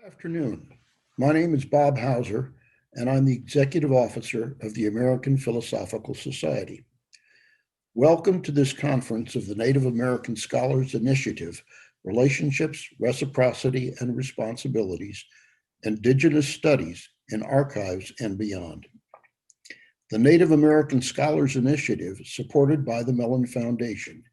Afternoon. My name is Bob Hauser, and I'm the Executive Officer of the American Philosophical Society. Welcome to this conference of the Native American Scholars Initiative, Relationships, Reciprocity, and Responsibilities, Indigenous Studies in Archives and Beyond. The Native American Scholars Initiative, supported by the Mellon Foundation,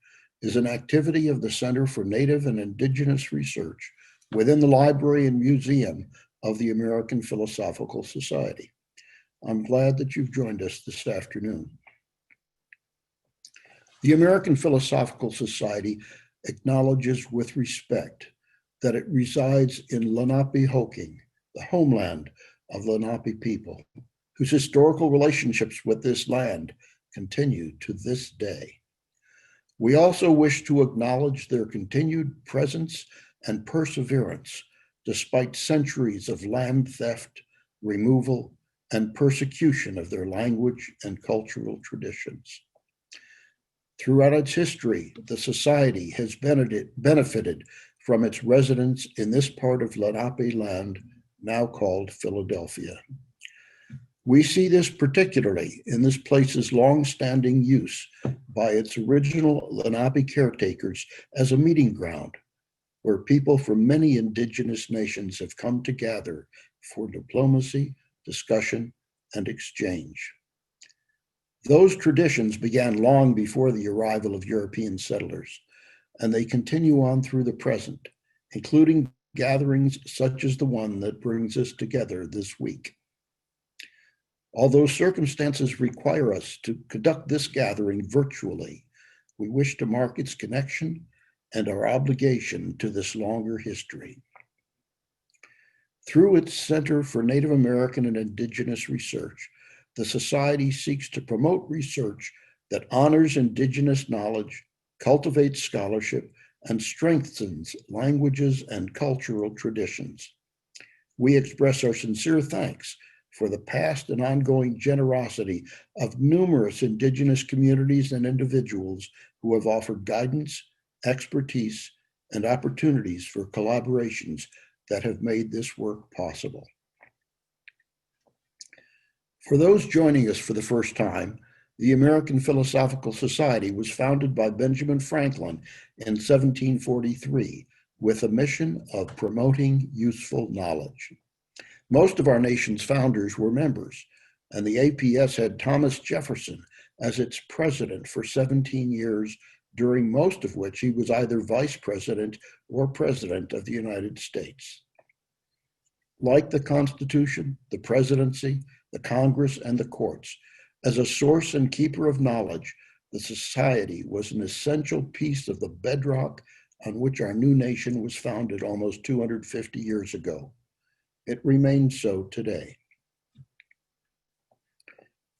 is an activity of the Center for Native and Indigenous Research within the Library and Museum of the American Philosophical Society. I'm glad that you've joined us this afternoon. The American Philosophical Society acknowledges with respect that it resides in Lenape-Hoking, the homeland of Lenape people, whose historical relationships with this land continue to this day. We also wish to acknowledge their continued presence and perseverance despite centuries of land theft, removal, and persecution of their language and cultural traditions. Throughout its history, the Society has benefited from its residents in this part of Lenape land, now called Philadelphia. We see this particularly in this place's long-standing use by its original Lenape caretakers as a meeting ground, where people from many indigenous nations have come to gather for diplomacy, discussion, and exchange. Those traditions began long before the arrival of European settlers, and they continue on through the present, including gatherings such as the one that brings us together this week. Although circumstances require us to conduct this gathering virtually, we wish to mark its connection and our obligation to this longer history. Through its Center for Native American and Indigenous Research, the Society seeks to promote research that honors Indigenous knowledge, cultivates scholarship, and strengthens languages and cultural traditions. We express our sincere thanks for the past and ongoing generosity of numerous Indigenous communities and individuals who have offered guidance, expertise, and opportunities for collaborations that have made this work possible. For those joining us for the first time, the American Philosophical Society was founded by Benjamin Franklin in 1743 with a mission of promoting useful knowledge. Most of our nation's founders were members, and the APS had Thomas Jefferson as its president for 17 years, during most of which he was either vice president or president of the United States. Like the Constitution, the presidency, the Congress, and the courts, as a source and keeper of knowledge, the Society was an essential piece of the bedrock on which our new nation was founded almost 250 years ago. It remains so today.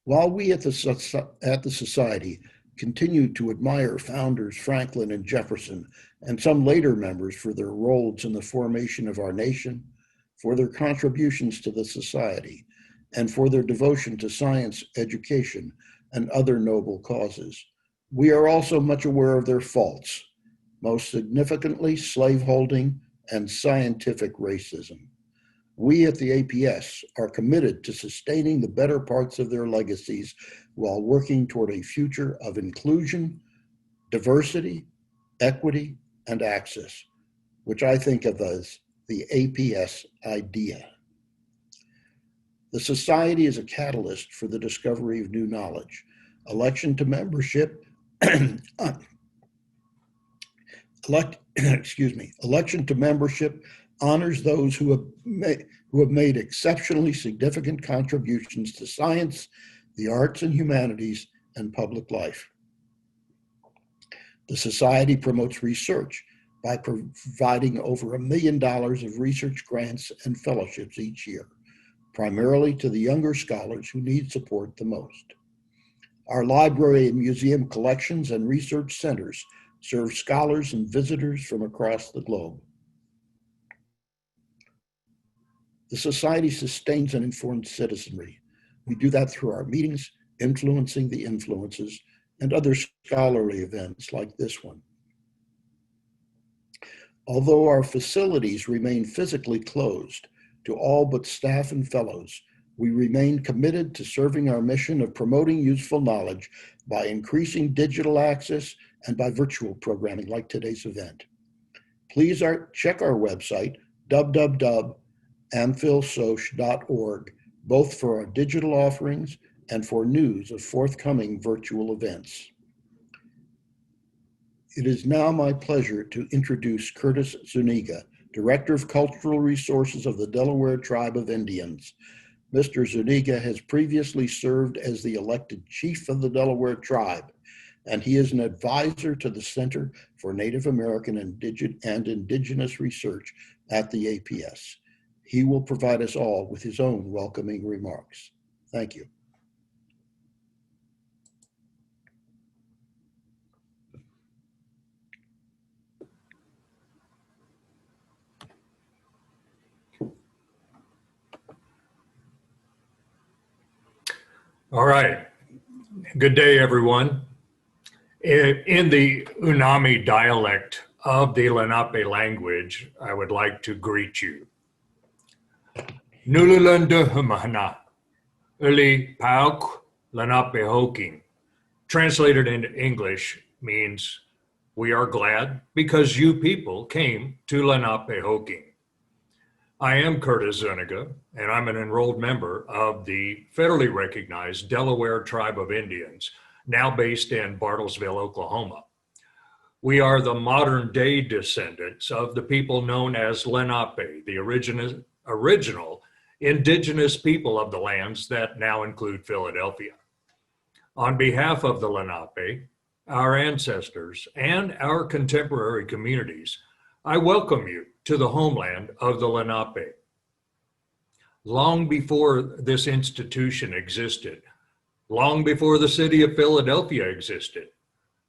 While we at the Society continue to admire founders Franklin and Jefferson and some later members for their roles in the formation of our nation, for their contributions to the Society, and for their devotion to science, education, and other noble causes, we are also much aware of their faults, most significantly slaveholding and scientific racism. We at the APS are committed to sustaining the better parts of their legacies while working toward a future of inclusion, diversity, equity, and access, which I think of as the APS idea. The Society is a catalyst for the discovery of new knowledge. Election to membership honors those who have made exceptionally significant contributions to science, the arts and humanities, and public life. The Society promotes research by providing over $1 million of research grants and fellowships each year, primarily to the younger scholars who need support the most. Our library and museum collections and research centers serve scholars and visitors from across the globe. The Society sustains an informed citizenry. We do that through our meetings, influencing the influences, and other scholarly events like this one. Although our facilities remain physically closed to all but staff and fellows, we remain committed to serving our mission of promoting useful knowledge by increasing digital access and by virtual programming like today's event. Please check our website, www.amphilsoc.org, both for our digital offerings and for news of forthcoming virtual events. It is now my pleasure to introduce Curtis Zuniga, Director of Cultural Resources of the Delaware Tribe of Indians. Mr. Zuniga has previously served as the elected chief of the Delaware Tribe, and he is an advisor to the Center for Native American and Indigenous Research at the APS. He will provide us all with his own welcoming remarks. Thank you. All right. Good day, everyone. In the Unami dialect of the Lenape language, I would like to greet you. Nululunda humana, uli pauk Lenape hoking. Translated into English means, we are glad because you people came to Lenape hoking. I am Curtis Zuniga, and I'm an enrolled member of the federally recognized Delaware Tribe of Indians, now based in Bartlesville, Oklahoma. We are the modern day descendants of the people known as Lenape, the original indigenous people of the lands that now include Philadelphia. On behalf of the Lenape, our ancestors, and our contemporary communities, I welcome you to the homeland of the Lenape. Long before this institution existed, long before the city of Philadelphia existed,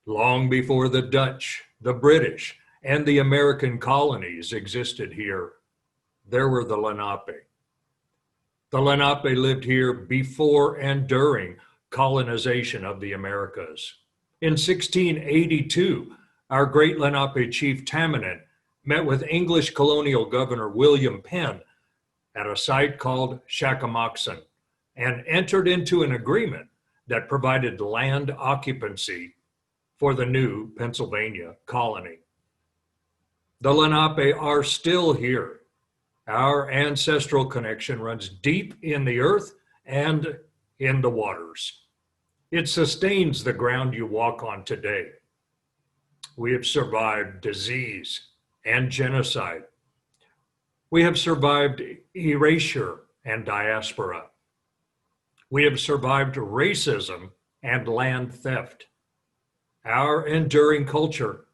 long before the Dutch, the British, and the American colonies existed here, there were the Lenape. The Lenape lived here before and during colonization of the Americas. In 1682, our great Lenape chief Tamanin met with English colonial governor William Penn at a site called Shakamoxon and entered into an agreement that provided land occupancy for the new Pennsylvania colony. The Lenape are still here. Our ancestral connection runs deep in the earth and in the waters. It sustains the ground you walk on today. We have survived disease and genocide. We have survived erasure and diaspora. We have survived racism and land theft. Our enduring culture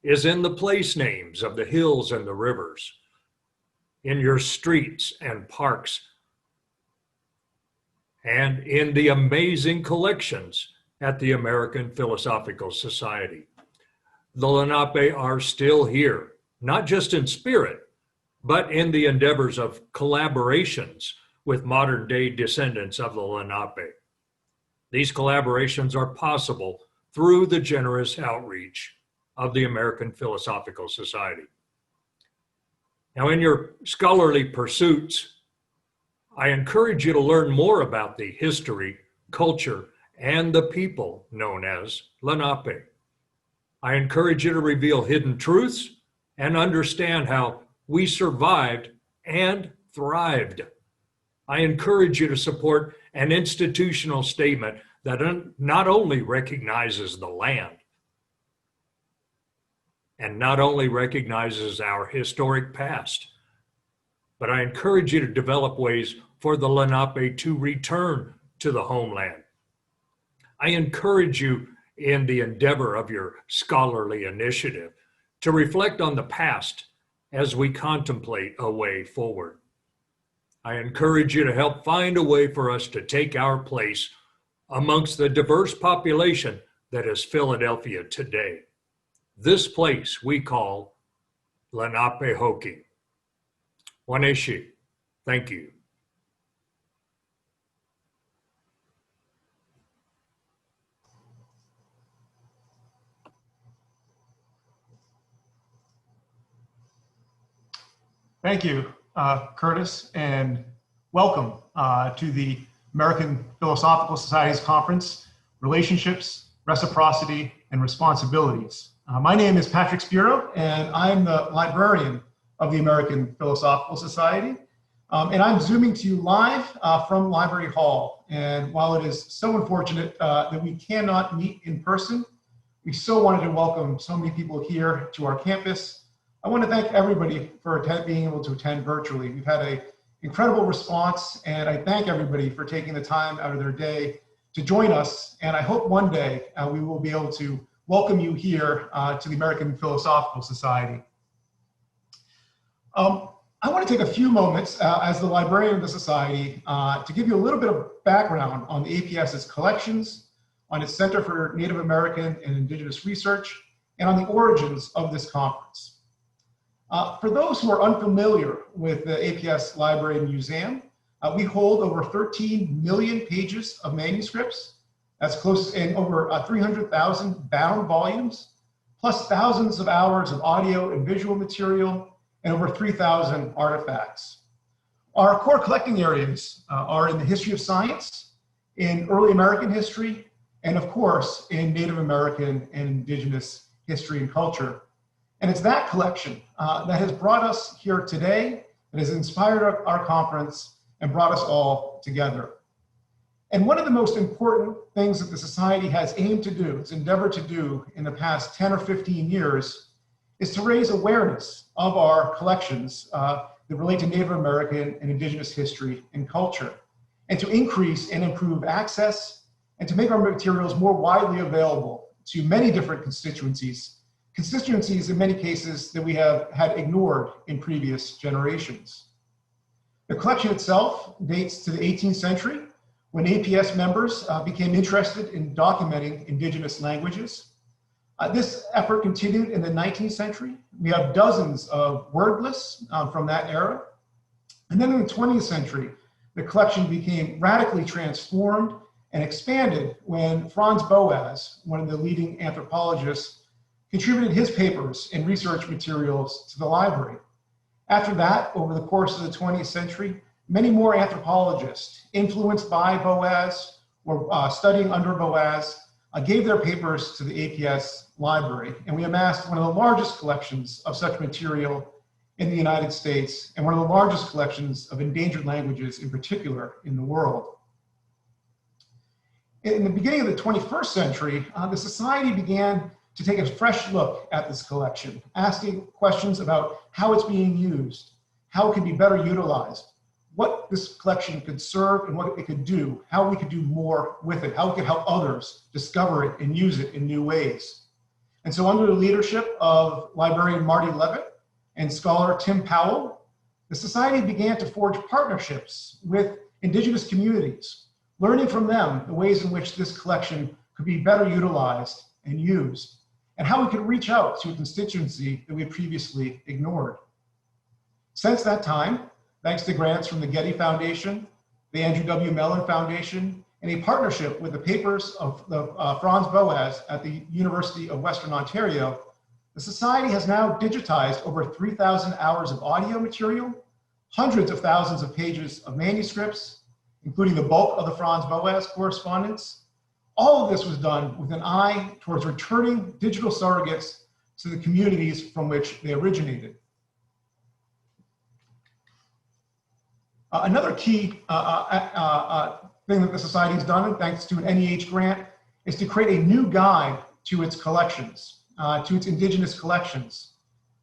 is in the place names of the hills and the rivers, in your streets and parks, and in the amazing collections at the American Philosophical Society. The Lenape are still here, not just in spirit, but in the endeavors of collaborations with modern day descendants of the Lenape. These collaborations are possible through the generous outreach of the American Philosophical Society. Now, in your scholarly pursuits, I encourage you to learn more about the history, culture, and the people known as Lenape. I encourage you to reveal hidden truths and understand how we survived and thrived. I encourage you to support an institutional statement that not only recognizes the land and not only recognizes our historic past, but I encourage you to develop ways for the Lenape to return to the homeland. I encourage you in the endeavor of your scholarly initiative to reflect on the past as we contemplate a way forward. I encourage you to help find a way for us to take our place amongst the diverse population that is Philadelphia today. This place we call Lenape Hoking. Waneshi, thank you. Thank you, Curtis, and welcome to the American Philosophical Society's conference, Relationships, Reciprocity, and Responsibilities. My name is Patrick Spero, and I'm the librarian of the American Philosophical Society. And I'm zooming to you live from Library Hall. And while it is so unfortunate that we cannot meet in person, we so wanted to welcome so many people here to our campus. I want to thank everybody for being able to attend virtually. We've had an incredible response, and I thank everybody for taking the time out of their day to join us. And I hope one day we will be able to welcome you here to the American Philosophical Society. I want to take a few moments as the librarian of the Society to give you a little bit of background on the APS's collections, on its Center for Native American and Indigenous Research, and on the origins of this conference. For those who are unfamiliar with the APS Library and Museum, we hold over 13 million pages of manuscripts. That's close, and over 300,000 bound volumes, plus thousands of hours of audio and visual material, and over 3,000 artifacts. Our core collecting areas are in the history of science, in early American history, and of course, in Native American and Indigenous history and culture. And it's that collection that has brought us here today, that has inspired our conference and brought us all together. And one of the most important things that the Society has aimed to do, has endeavored to do in the past 10 or 15 years, is to raise awareness of our collections that relate to Native American and Indigenous history and culture, and to increase and improve access, and to make our materials more widely available to many different constituencies in many cases that we have had ignored in previous generations. The collection itself dates to the 18th century, when APS members became interested in documenting Indigenous languages. This effort continued in the 19th century. We have dozens of word lists from that era. And then in the 20th century, the collection became radically transformed and expanded when Franz Boas, one of the leading anthropologists, contributed his papers and research materials to the library. After that, over the course of the 20th century, many more anthropologists influenced by Boas or studying under Boas gave their papers to the APS library, and we amassed one of the largest collections of such material in the United States, and one of the largest collections of endangered languages in particular in the world. In the beginning of the 21st century, the Society began to take a fresh look at this collection, asking questions about how it's being used, how it could be better utilized, what this collection could serve and what it could do, how we could do more with it, how it could help others discover it and use it in new ways. And so under the leadership of librarian Marty Levitt and scholar Tim Powell, the Society began to forge partnerships with Indigenous communities, learning from them the ways in which this collection could be better utilized and used, and how we could reach out to a constituency that we had previously ignored. Since that time, thanks to grants from the Getty Foundation, the Andrew W. Mellon Foundation, and a partnership with the papers of the Franz Boas at the University of Western Ontario, the Society has now digitized over 3,000 hours of audio material, hundreds of thousands of pages of manuscripts, including the bulk of the Franz Boas correspondence. All of this was done with an eye towards returning digital surrogates to the communities from which they originated. Another key thing that the Society has done, thanks to an NEH grant, is to create a new guide to its collections, to its Indigenous collections.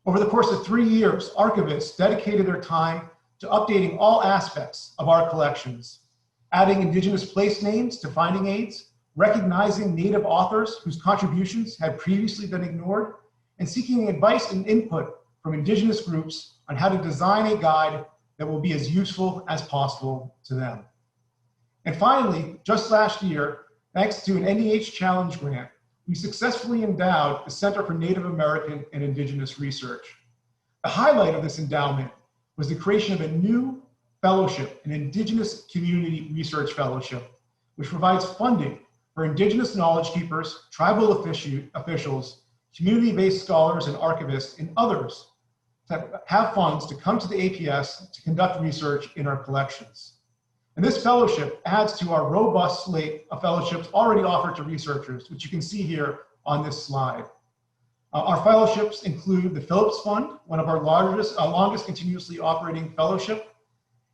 Over the course of 3 years, archivists dedicated their time to updating all aspects of our collections, adding Indigenous place names to finding aids, recognizing Native authors whose contributions had previously been ignored, and seeking advice and input from Indigenous groups on how to design a guide that will be as useful as possible to them. And finally, just last year, thanks to an NEH Challenge grant, we successfully endowed the Center for Native American and Indigenous Research. The highlight of this endowment was the creation of a new fellowship, an Indigenous Community Research Fellowship, which provides funding for Indigenous knowledge keepers, tribal officials, community-based scholars and archivists, and others that have funds to come to the APS to conduct research in our collections. And this fellowship adds to our robust slate of fellowships already offered to researchers, which you can see here on this slide. Our fellowships include the Phillips Fund, one of our longest continuously operating fellowship,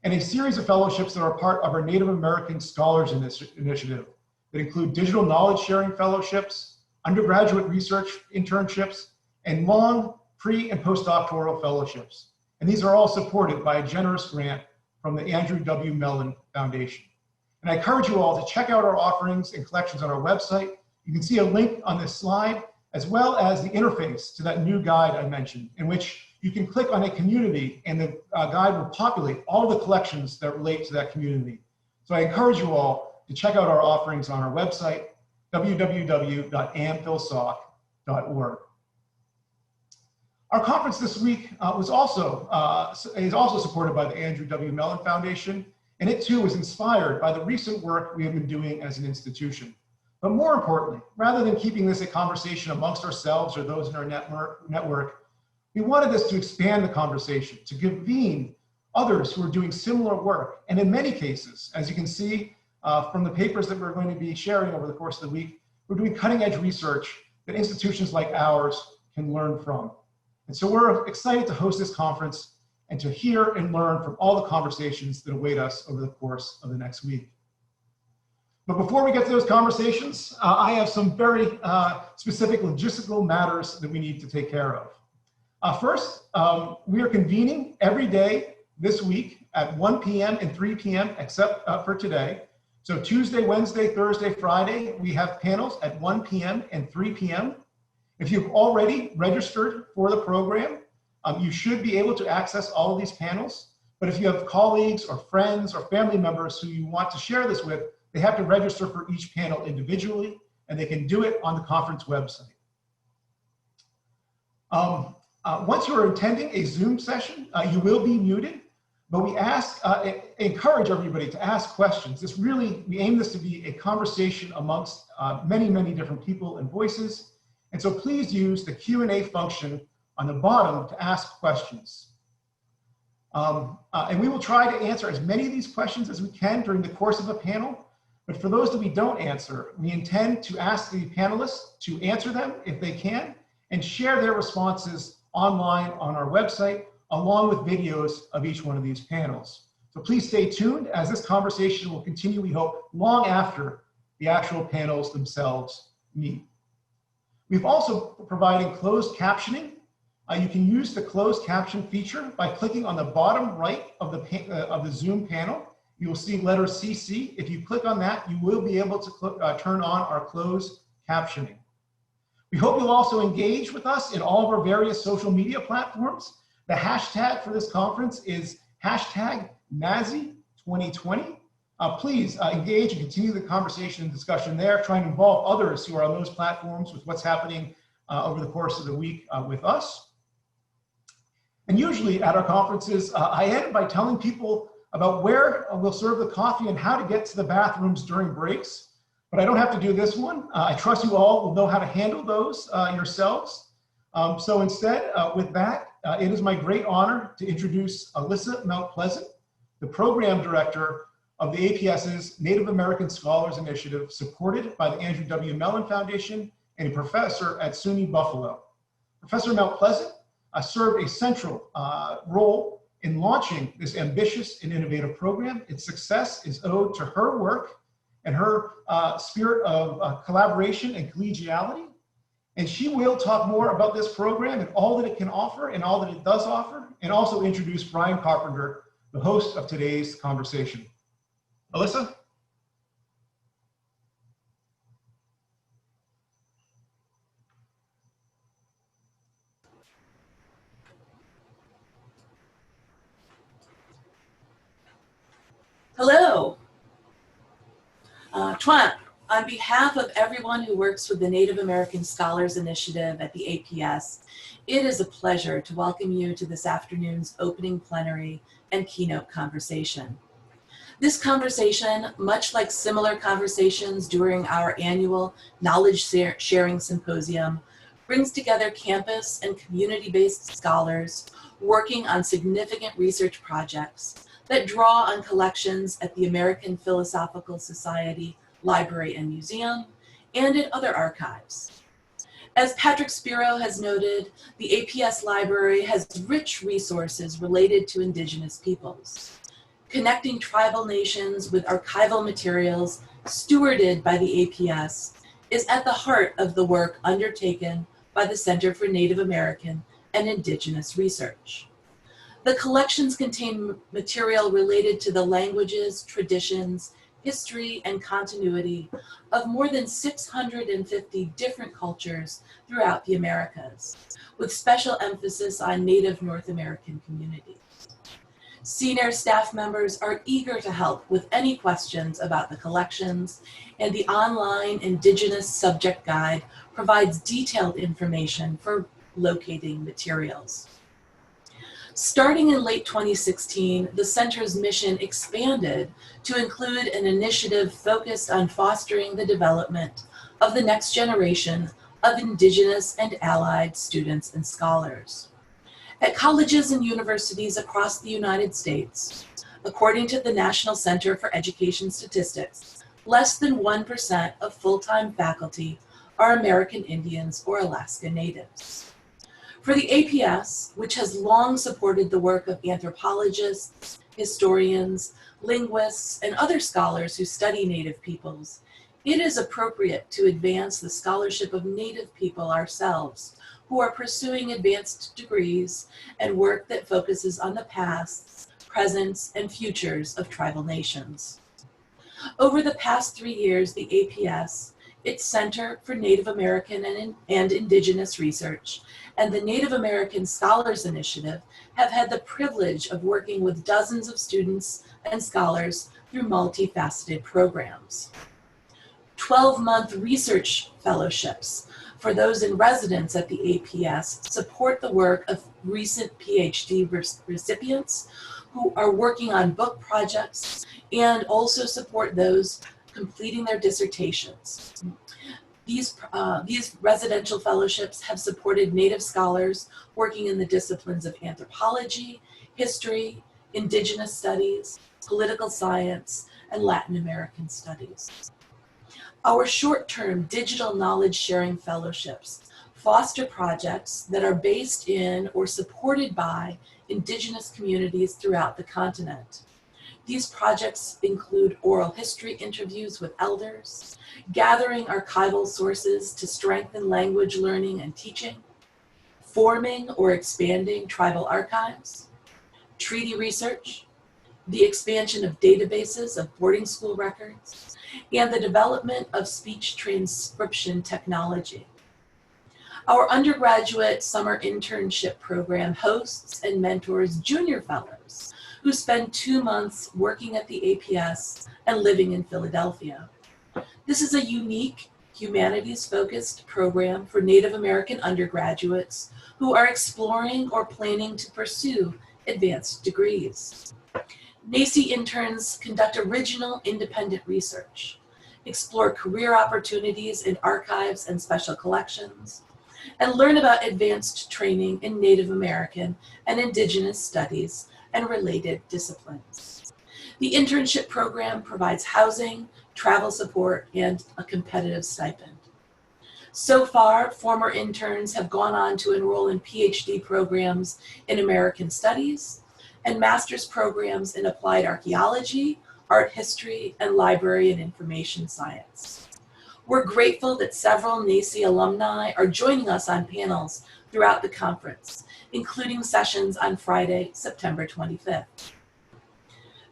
and a series of fellowships that are part of our Native American Scholars Initiative that include digital knowledge sharing fellowships, undergraduate research internships, and long pre- and postdoctoral fellowships. And these are all supported by a generous grant from the Andrew W. Mellon Foundation. And I encourage you all to check out our offerings and collections on our website. You can see a link on this slide, as well as the interface to that new guide I mentioned, in which you can click on a community and the guide will populate all the collections that relate to that community. So I encourage you all to check out our offerings on our website, www.amphilsoc.org. Our conference this week is also supported by the Andrew W. Mellon Foundation, and it too was inspired by the recent work we have been doing as an institution. But more importantly, rather than keeping this a conversation amongst ourselves or those in our network, we wanted this to expand the conversation, to convene others who are doing similar work. And in many cases, as you can see from the papers that we're going to be sharing over the course of the week, we're doing cutting edge research that institutions like ours can learn from. And so we're excited to host this conference and to hear and learn from all the conversations that await us over the course of the next week. But before we get to those conversations, I have some very specific logistical matters that we need to take care of. First, we are convening every day this week at 1 p.m. and 3 p.m. except for today. So Tuesday, Wednesday, Thursday, Friday, we have panels at 1 p.m. and 3 p.m. If you've already registered for the program, you should be able to access all of these panels. But if you have colleagues or friends or family members who you want to share this with, they have to register for each panel individually, and they can do it on the conference website. Once you are attending a Zoom session, you will be muted, but we encourage everybody to ask questions. We aim this to be a conversation amongst many, many different people and voices. And so please use the Q&A function on the bottom to ask questions. And we will try to answer as many of these questions as we can during the course of a panel. But for those that we don't answer, we intend to ask the panelists to answer them if they can and share their responses online on our website, along with videos of each one of these panels. So please stay tuned as this conversation will continue, we hope, long after the actual panels themselves meet. We've also provided closed captioning. You can use the closed caption feature by clicking on the bottom right of the Zoom panel. You will see letter CC. If you click on that, you will be able to turn on our closed captioning. We hope you'll also engage with us in all of our various social media platforms. The hashtag for this conference is hashtag NASI 2020. Please engage and continue the conversation and discussion there. Try and involve others who are on those platforms with what's happening over the course of the week with us. And usually at our conferences, I end by telling people about where we'll serve the coffee and how to get to the bathrooms during breaks. But I don't have to do this one. I trust you all will know how to handle those yourselves. So instead, with that, it is my great honor to introduce Alyssa Mount Pleasant, the program director of the APS's Native American Scholars Initiative, supported by the Andrew W. Mellon Foundation and a professor at SUNY Buffalo. Professor Mount Pleasant served a central role in launching this ambitious and innovative program. Its success is owed to her work and her spirit of collaboration and collegiality. And she will talk more about this program and all that it can offer and all that it does offer, and also introduce Brian Carpenter, the host of today's conversation. Alyssa? Hello. Tuan, on behalf of everyone who works with the Native American Scholars Initiative at the APS, it is a pleasure to welcome you to this afternoon's opening plenary and keynote conversation. This conversation, much like similar conversations during our annual Knowledge Sharing Symposium, brings together campus and community-based scholars working on significant research projects that draw on collections at the American Philosophical Society Library and Museum and in other archives. As Patrick Spero has noted, the APS library has rich resources related to Indigenous peoples. Connecting tribal nations with archival materials stewarded by the APS is at the heart of the work undertaken by the Center for Native American and Indigenous Research. The collections contain material related to the languages, traditions, history, and continuity of more than 650 different cultures throughout the Americas, with special emphasis on Native North American communities. Senior staff members are eager to help with any questions about the collections, and the online Indigenous Subject Guide provides detailed information for locating materials. Starting in late 2016, the Center's mission expanded to include an initiative focused on fostering the development of the next generation of Indigenous and allied students and scholars. At colleges and universities across the United States, according to the National Center for Education Statistics, less than 1% of full-time faculty are American Indians or Alaska Natives. For the APS, which has long supported the work of anthropologists, historians, linguists, and other scholars who study Native peoples, it is appropriate to advance the scholarship of Native people ourselves, who are pursuing advanced degrees and work that focuses on the pasts, presents, and futures of tribal nations. Over the past 3 years, the APS, its Center for Native American and Indigenous Research, and the Native American Scholars Initiative have had the privilege of working with dozens of students and scholars through multifaceted programs. 12-month research fellowships for those in residence at the APS support the work of recent PhD recipients who are working on book projects and also support those completing their dissertations. These residential fellowships have supported Native scholars working in the disciplines of anthropology, history, Indigenous studies, political science, and Latin American studies. Our short-term digital knowledge sharing fellowships foster projects that are based in or supported by Indigenous communities throughout the continent. These projects include oral history interviews with elders, gathering archival sources to strengthen language learning and teaching, forming or expanding tribal archives, treaty research, the expansion of databases of boarding school records, and the development of speech transcription technology. Our undergraduate summer internship program hosts and mentors junior fellows who spend 2 months working at the APS and living in Philadelphia. This is a unique, humanities-focused program for Native American undergraduates who are exploring or planning to pursue advanced degrees. NASI interns conduct original independent research, explore career opportunities in archives and special collections, and learn about advanced training in Native American and Indigenous studies and related disciplines. The internship program provides housing, travel support, and a competitive stipend. So far, former interns have gone on to enroll in PhD programs in American Studies and master's programs in applied archaeology, art history, and library and information science. We're grateful that several NASI alumni are joining us on panels throughout the conference, including sessions on Friday, September 25th.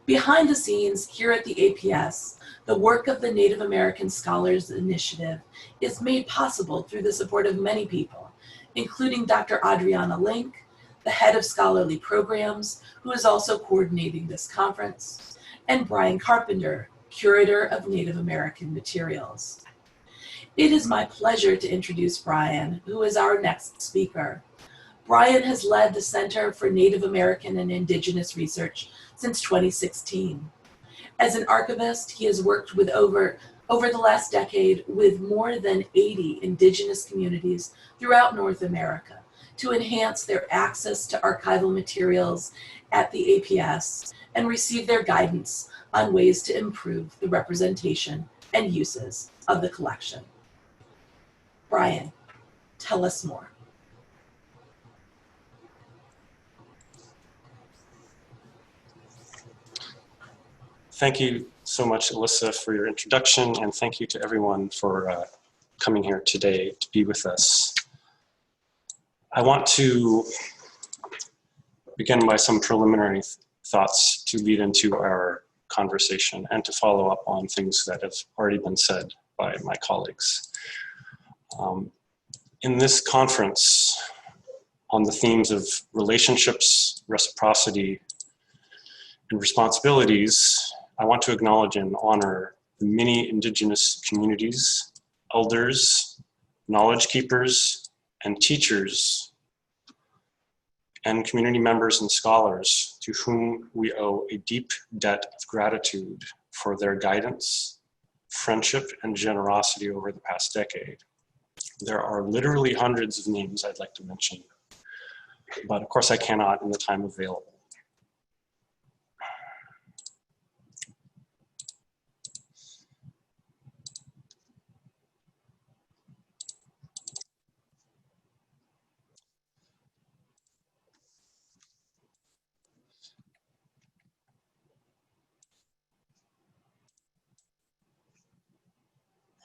Behind the scenes here at the APS, the work of the Native American Scholars Initiative is made possible through the support of many people, including Dr. Adriana Link, the head of scholarly programs, who is also coordinating this conference, and Brian Carpenter, curator of Native American materials. It is my pleasure to introduce Brian, who is our next speaker. Brian has led the Center for Native American and Indigenous Research since 2016. As an archivist, he has worked with over over the last decade with more than 80 Indigenous communities throughout North America to enhance their access to archival materials at the APS and receive their guidance on ways to improve the representation and uses of the collection. Brian, tell us more. Thank you so much, Alyssa, for your introduction, and thank you to everyone for coming here today to be with us. I want to begin by some preliminary thoughts to lead into our conversation and to follow up on things that have already been said by my colleagues. In this conference on the themes of relationships, reciprocity, and responsibilities, I want to acknowledge and honor the many Indigenous communities, elders, knowledge keepers, and teachers, and community members and scholars to whom we owe a deep debt of gratitude for their guidance, friendship, and generosity over the past decade. There are literally hundreds of names I'd like to mention, but of course I cannot in the time available.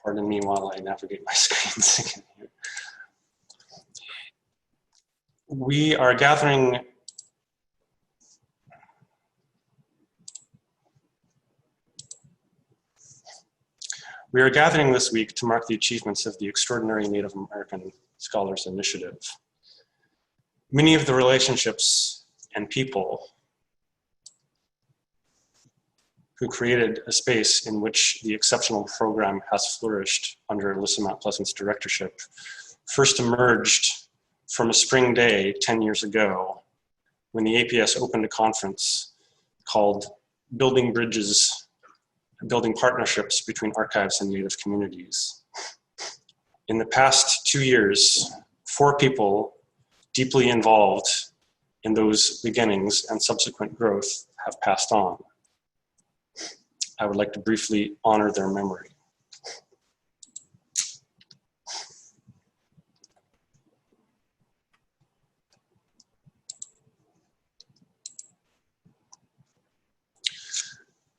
Pardon me while I navigate my screens again here. We are gathering this week to mark the achievements of the Extraordinary Native American Scholars Initiative. Many of the relationships and people who created a space in which the exceptional program has flourished under Alyssa Mount Pleasant's directorship first emerged from a spring day 10 years ago when the APS opened a conference called Building Bridges, Building Partnerships Between Archives and Native Communities. In the past 2 years, 4 people deeply involved in those beginnings and subsequent growth have passed on. I would like to briefly honor their memory.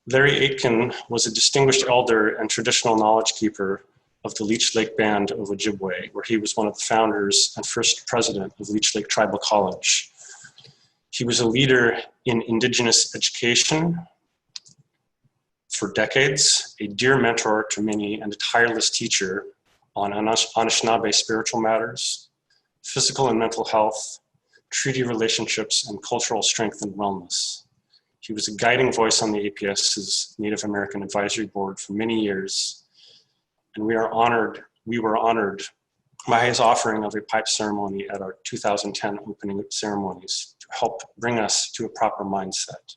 Larry Aitken was a distinguished elder and traditional knowledge keeper of the Leech Lake Band of Ojibwe, where he was one of the founders and first president of Leech Lake Tribal College. He was a leader in Indigenous education for decades, a dear mentor to many, and a tireless teacher on Anishinaabe spiritual matters, physical and mental health, treaty relationships, and cultural strength and wellness. He was a guiding voice on the APS's Native American Advisory Board for many years, and we were honored by his offering of a pipe ceremony at our 2010 opening ceremonies to help bring us to a proper mindset.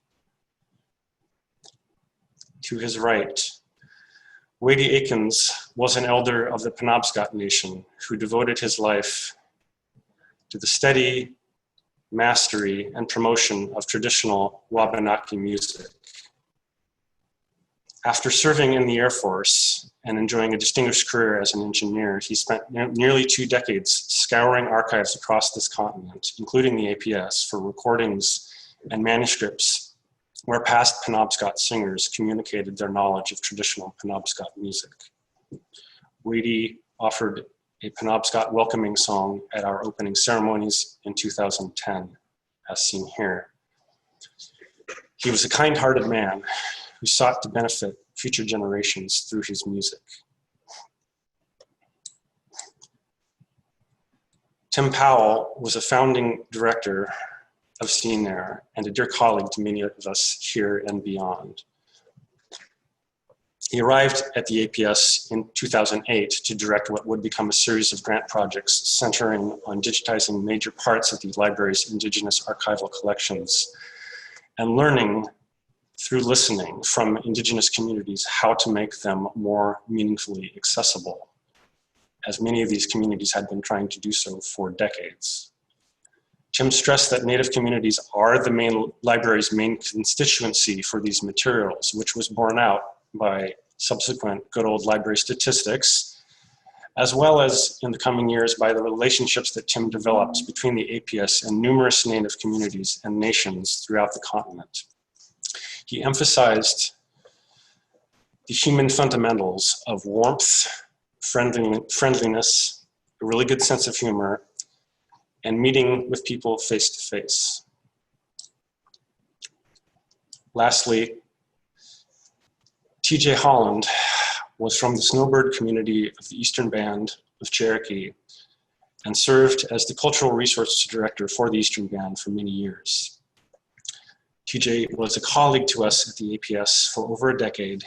To his right, Wadey Aikens was an elder of the Penobscot Nation who devoted his life to the steady mastery and promotion of traditional Wabanaki music. After serving in the Air Force and enjoying a distinguished career as an engineer, he spent nearly 2 decades scouring archives across this continent, including the APS, for recordings and manuscripts where past Penobscot singers communicated their knowledge of traditional Penobscot music. Wadey offered a Penobscot welcoming song at our opening ceremonies in 2010, as seen here. He was a kind-hearted man who sought to benefit future generations through his music. Tim Powell was a founding director of CNAIR and a dear colleague to many of us here and beyond. He arrived at the APS in 2008 to direct what would become a series of grant projects centering on digitizing major parts of the library's Indigenous archival collections and learning through listening from Indigenous communities how to make them more meaningfully accessible, as many of these communities had been trying to do so for decades. Tim stressed that Native communities are the library's main constituency for these materials, which was borne out by subsequent good old library statistics, as well as in the coming years by the relationships that Tim developed between the APS and numerous Native communities and nations throughout the continent. He emphasized the human fundamentals of warmth, friendliness, a really good sense of humor, and meeting with people face to face. Lastly, TJ Holland was from the Snowbird community of the Eastern Band of Cherokee and served as the cultural resource director for the Eastern Band for many years. TJ was a colleague to us at the APS for over a decade.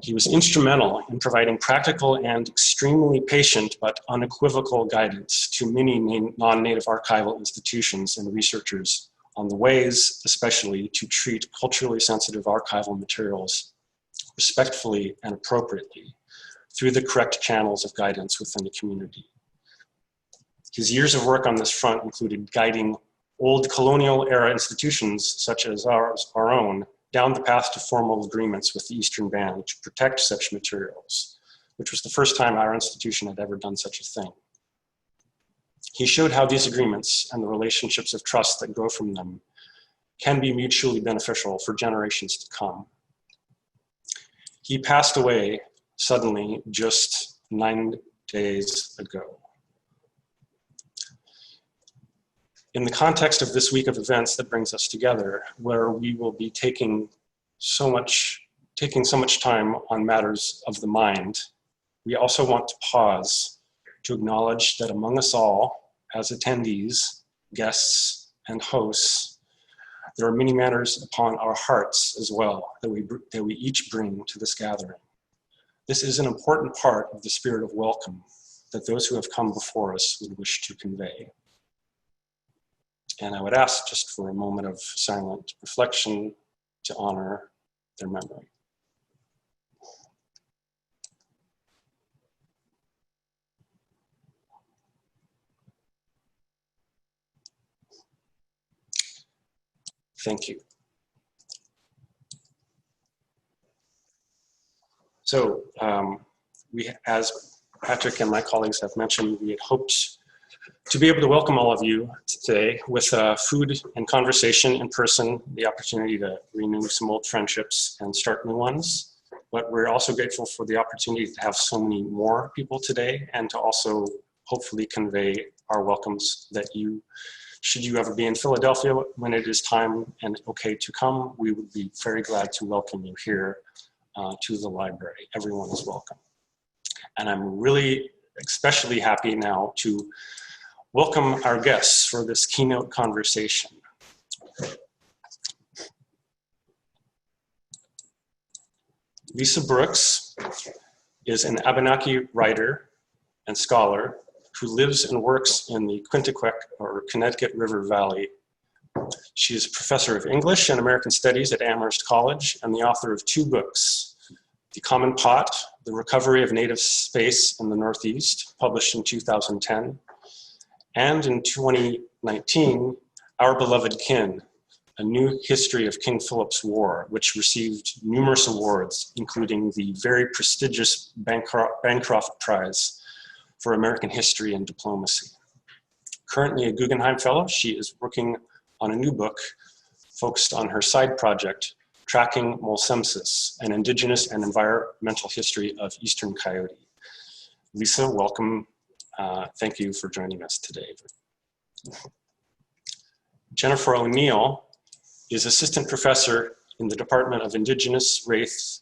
He was instrumental in providing practical and extremely patient but unequivocal guidance to many non-Native archival institutions and researchers on the ways, especially, to treat culturally sensitive archival materials respectfully and appropriately through the correct channels of guidance within the community. His years of work on this front included guiding old colonial era institutions such as our own down the path to formal agreements with the Eastern Band to protect such materials, which was the first time our institution had ever done such a thing. He showed how these agreements and the relationships of trust that grow from them can be mutually beneficial for generations to come. He passed away suddenly just 9 days ago. In the context of this week of events that brings us together, where we will be taking so much time on matters of the mind, we also want to pause to acknowledge that among us all, as attendees, guests, and hosts, there are many matters upon our hearts as well that we each bring to this gathering. This is an important part of the spirit of welcome that those who have come before us would wish to convey. And I would ask just for a moment of silent reflection to honor their memory. Thank you. So as Patrick and my colleagues have mentioned, we had hoped to be able to welcome all of you today with food and conversation in person, the opportunity to renew some old friendships and start new ones. But we're also grateful for the opportunity to have so many more people today and to also hopefully convey our welcomes that you, should you ever be in Philadelphia when it is time and okay to come, we would be very glad to welcome you here to the library. Everyone is welcome. And I'm really especially happy now to welcome our guests for this keynote conversation. Lisa Brooks is an Abenaki writer and scholar who lives and works in the Quintiquec or Connecticut River Valley. She is professor of English and American Studies at Amherst College and the author of 2 books, The Common Pot, The Recovery of Native Space in the Northeast, published in 2010, and in 2019, Our Beloved Kin, A New History of King Philip's War, which received numerous awards, including the very prestigious Bancroft Prize for American History and Diplomacy. Currently a Guggenheim Fellow, she is working on a new book focused on her side project, Tracking Molsemsis, an Indigenous and Environmental History of Eastern Coyote. Lisa, welcome. Thank you for joining us today. Jennifer O'Neill is Assistant Professor in the Department of Indigenous Race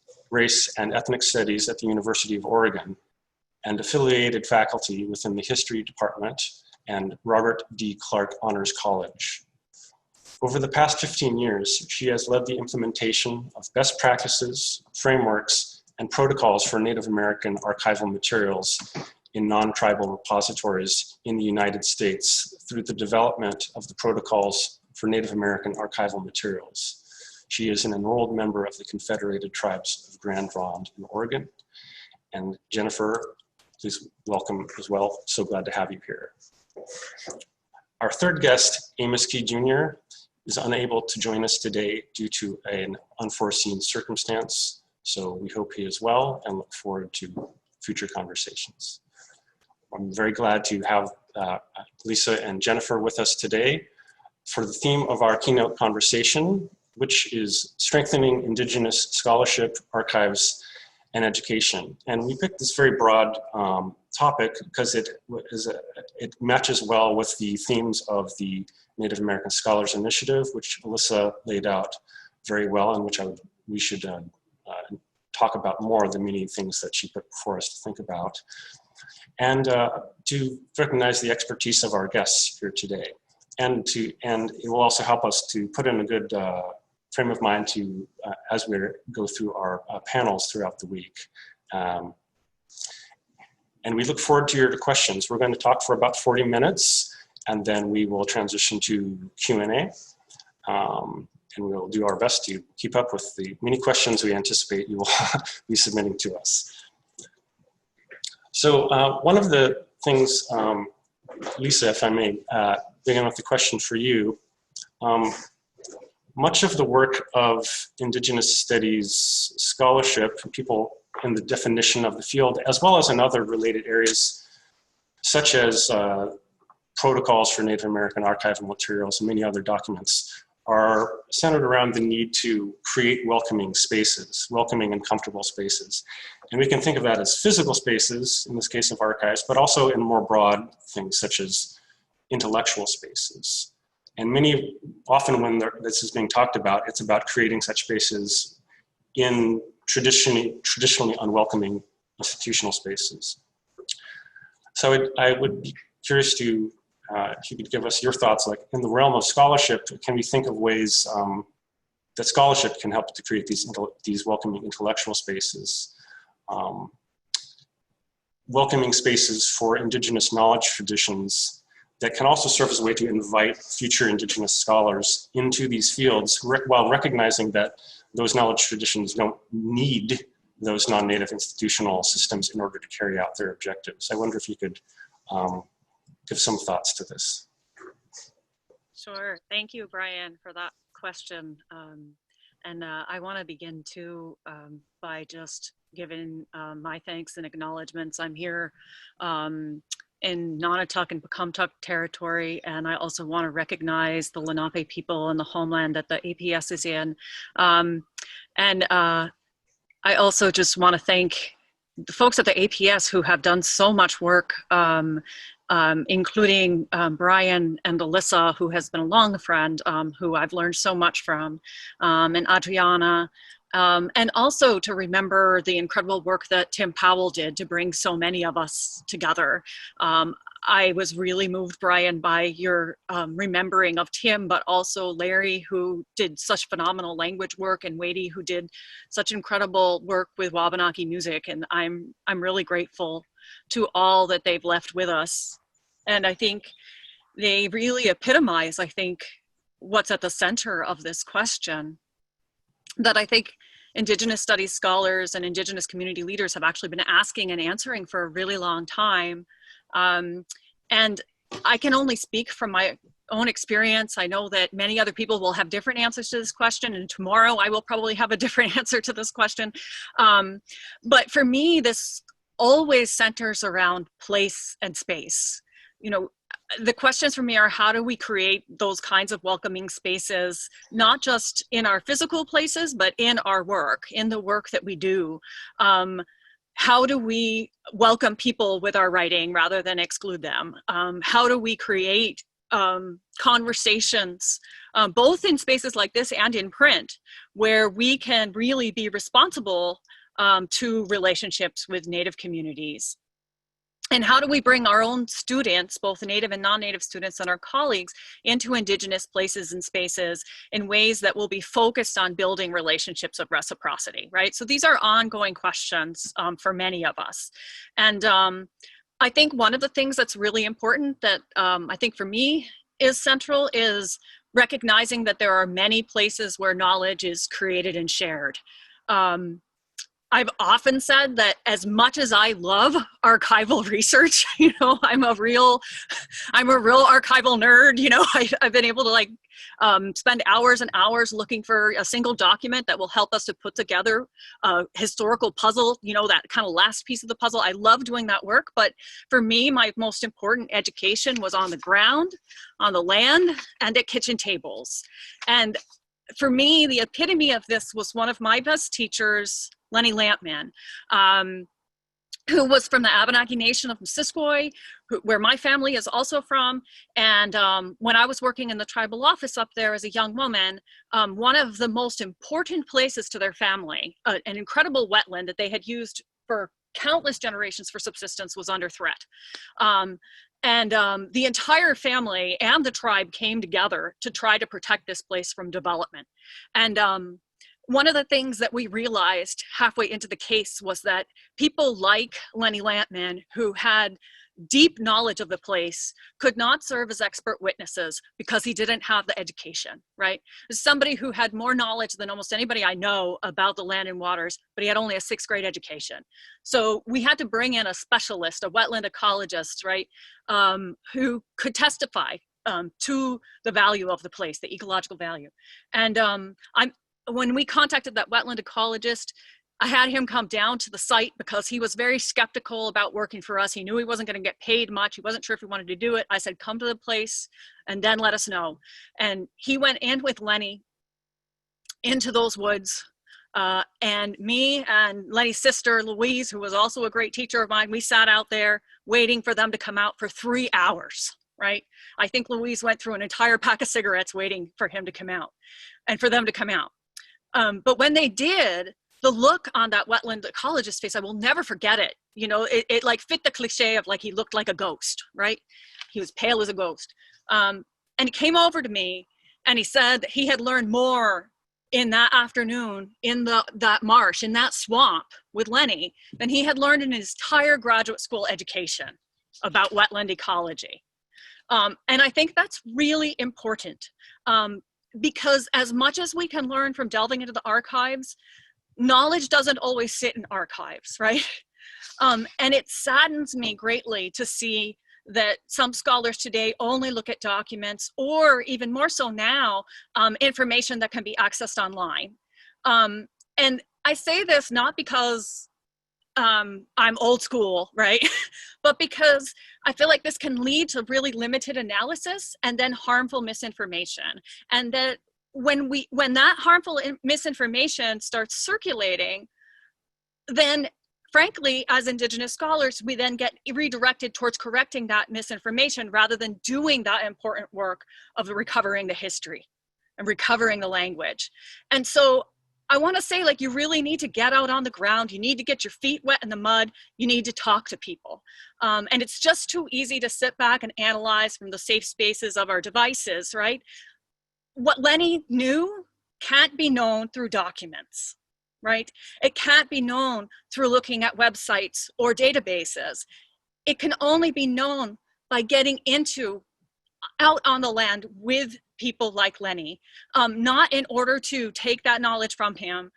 and Ethnic Studies at the University of Oregon and affiliated faculty within the History Department and Robert D. Clark Honors College. Over the past 15 years, she has led the implementation of best practices, frameworks, and protocols for Native American archival materials in non-tribal repositories in the United States through the development of the protocols for Native American archival materials. She is an enrolled member of the Confederated Tribes of Grand Ronde in Oregon. And Jennifer, please welcome as well. So glad to have you here. Our third guest, Amos Key Jr., is unable to join us today due to an unforeseen circumstance. So we hope he is well and look forward to future conversations. I'm very glad to have Lisa and Jennifer with us today for the theme of our keynote conversation, which is strengthening Indigenous scholarship, archives, and education. And we picked this very broad topic because it matches well with the themes of the Native American Scholars Initiative, which Alyssa laid out very well, and which we should talk about more, the many things that she put before us to think about, and to recognize the expertise of our guests here today. And it will also help us to put in a good frame of mind to as we go through our panels throughout the week. And we look forward to your questions. We're going to talk for about 40 minutes, and then we will transition to Q&A. And we'll do our best to keep up with the many questions we anticipate you will be submitting to us. So one of the things, Lisa, if I may begin with the question for you, much of the work of Indigenous studies scholarship, people in the definition of the field, as well as in other related areas, such as protocols for Native American archival materials and many other documents, are centered around the need to create welcoming spaces, welcoming and comfortable spaces. And we can think of that as physical spaces, in this case of archives, but also in more broad things such as intellectual spaces. And often when this is being talked about, it's about creating such spaces in traditionally unwelcoming institutional spaces. So I would be curious to, if you could give us your thoughts, like in the realm of scholarship, can we think of ways that scholarship can help to create these welcoming intellectual spaces? Welcoming spaces for Indigenous knowledge traditions that can also serve as a way to invite future Indigenous scholars into these fields, while recognizing that those knowledge traditions don't need those non-native institutional systems in order to carry out their objectives. I wonder if you could give some thoughts to this. Sure, thank you, Brian, for that question. I want to begin too by just giving my thanks and acknowledgements. I'm here in Nonotuck and Pecumtuck territory, and I also want to recognize the Lenape people and the homeland that the APS is in. I also just want to thank the folks at the APS who have done so much work, including Brian and Alyssa, who has been a long friend, who I've learned so much from, and Adriana, and also to remember the incredible work that Tim Powell did to bring so many of us together. I was really moved, Brian, by your remembering of Tim, but also Larry, who did such phenomenal language work, and Wadey, who did such incredible work with Wabanaki music. And I'm really grateful to all that they've left with us. And I think they really epitomize, I think, what's at the center of this question, that I think Indigenous studies scholars and Indigenous community leaders have actually been asking and answering for a really long time. And I can only speak from my own experience. I know that many other people will have different answers to this question, and tomorrow I will probably have a different answer to this question. But for me, this always centers around place and space. You know, the questions for me are, how do we create those kinds of welcoming spaces, not just in our physical places, but in our work, in the work that we do? How do we welcome people with our writing rather than exclude them? How do we create conversations, both in spaces like this and in print, where we can really be responsible to relationships with Native communities? And how do we bring our own students, both Native and non-Native students and our colleagues, into Indigenous places and spaces in ways that will be focused on building relationships of reciprocity, right? So these are ongoing questions for many of us. And I think one of the things that's really important that I think for me is central is recognizing that there are many places where knowledge is created and shared. I've often said that as much as I love archival research, you know, I'm a real archival nerd. You know, I've been able to like spend hours and hours looking for a single document that will help us to put together a historical puzzle, you know, that kind of last piece of the puzzle. I love doing that work, but for me, my most important education was on the ground, on the land, and at kitchen tables. And for me, the epitome of this was one of my best teachers, Lenny Lampman, who was from the Abenaki Nation of Missisquoi, where my family is also from. And when I was working in the tribal office up there as a young woman, one of the most important places to their family, an incredible wetland that they had used for countless generations for subsistence, was under threat. The entire family and the tribe came together to try to protect this place from development. And one of the things that we realized halfway into the case was that people like Lenny Lampman, who had deep knowledge of the place, could not serve as expert witnesses because he didn't have the education, right? Somebody who had more knowledge than almost anybody I know about the land and waters, but he had only a 6th grade education. So we had to bring in a specialist, a wetland ecologist, right, who could testify to the value of the place, the ecological value. And when we contacted that wetland ecologist, I had him come down to the site because he was very skeptical about working for us. He knew he wasn't going to get paid much. He wasn't sure if he wanted to do it. I said, come to the place and then let us know. And he went in with Lenny into those woods. And me and Lenny's sister, Louise, who was also a great teacher of mine, we sat out there waiting for them to come out for 3 hours, right? I think Louise went through an entire pack of cigarettes waiting for him to come out and for them to come out. But when they did, the look on that wetland ecologist's face, I will never forget it. You know, it like fit the cliche of like he looked like a ghost, right? He was pale as a ghost. And he came over to me and he said that he had learned more in that afternoon in that marsh, in that swamp with Lenny, than he had learned in his entire graduate school education about wetland ecology. And I think that's really important because as much as we can learn from delving into the archives, knowledge doesn't always sit in archives, right? And it saddens me greatly to see that some scholars today only look at documents, or even more so now, information that can be accessed online. And I say this not because I'm old school, right? But because I feel like this can lead to really limited analysis and then harmful misinformation. And that when that harmful misinformation starts circulating, then frankly, as Indigenous scholars, we then get redirected towards correcting that misinformation rather than doing that important work of recovering the history and recovering the language. And so I want to say, like, you really need to get out on the ground. You need to get your feet wet in the mud. You need to talk to people. And it's just too easy to sit back and analyze from the safe spaces of our devices, right? What Lenny knew can't be known through documents, right? It can't be known through looking at websites or databases. It can only be known by getting out on the land with people like Lenny, not in order to take that knowledge from him,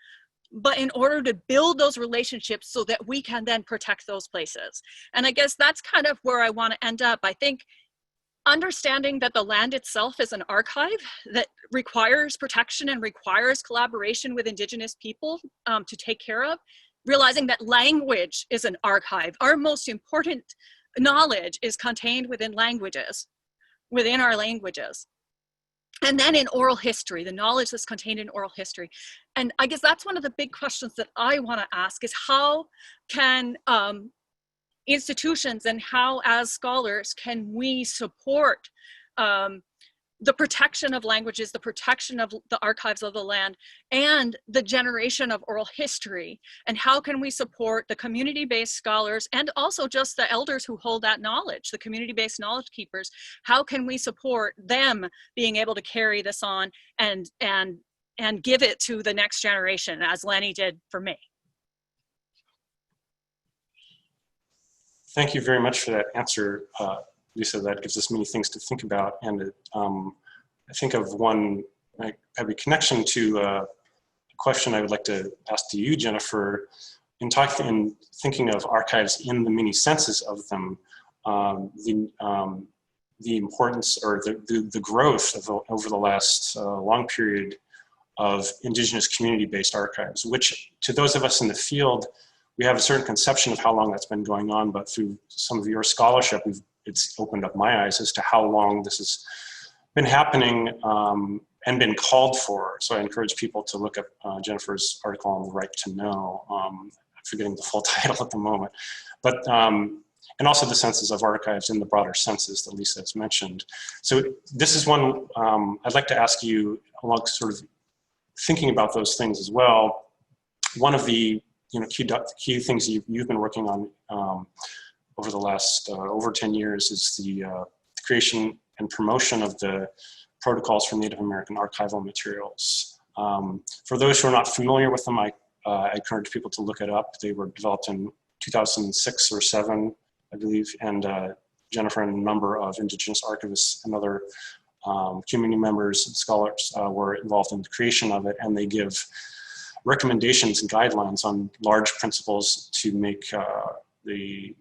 but in order to build those relationships so that we can then protect those places. And I guess that's kind of where I want to end up. I think understanding that the land itself is an archive that requires protection and requires collaboration with Indigenous people to take care of, realizing that language is an archive. Our most important knowledge is contained within languages, within our languages. And then in oral history, the knowledge that's contained in oral history. And I guess that's one of the big questions that I want to ask is how can institutions and how as scholars can we support the protection of languages, the protection of the archives of the land, and the generation of oral history? And how can we support the community-based scholars and also just the elders who hold that knowledge, the community-based knowledge keepers? How can we support them being able to carry this on and give it to the next generation, as Lenny did for me? Thank you very much for that answer, Lisa. That gives us many things to think about, and think of one maybe connection to a question I would like to ask to you, Jennifer, in thinking of archives in the many senses of them, the importance or the growth over the last long period of Indigenous community-based archives, which to those of us in the field, we have a certain conception of how long that's been going on, but through some of your scholarship, it's opened up my eyes as to how long this has been happening and been called for. So I encourage people to look at Jennifer's article on the right to know. I'm forgetting the full title at the moment, but and also the senses of archives in the broader senses that Lisa has mentioned. So this is one I'd like to ask you, along sort of thinking about those things as well. One of the key things you've been working on over the last over 10 years is the creation and promotion of the protocols for Native American archival materials. For those who are not familiar with them, I encourage people to look it up. They were developed in 2006 or 7, I believe, and Jennifer and a number of Indigenous archivists and other community members and scholars were involved in the creation of it, and they give recommendations and guidelines on large principles to make the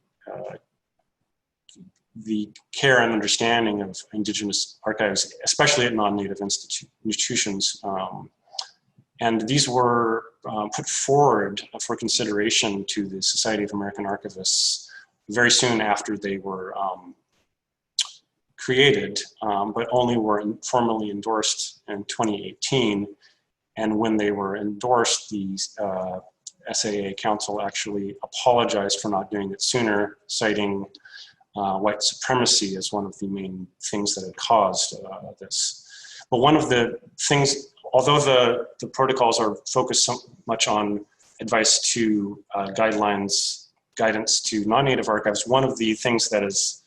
care and understanding of Indigenous archives, especially at non-Native institutions. And these were put forward for consideration to the Society of American Archivists very soon after they were created, but only were formally endorsed in 2018. And when they were endorsed, the SAA Council actually apologized for not doing it sooner, citing white supremacy as one of the main things that had caused this. But one of the things, although the protocols are focused so much on advice to guidance to non-Native archives, one of the things that has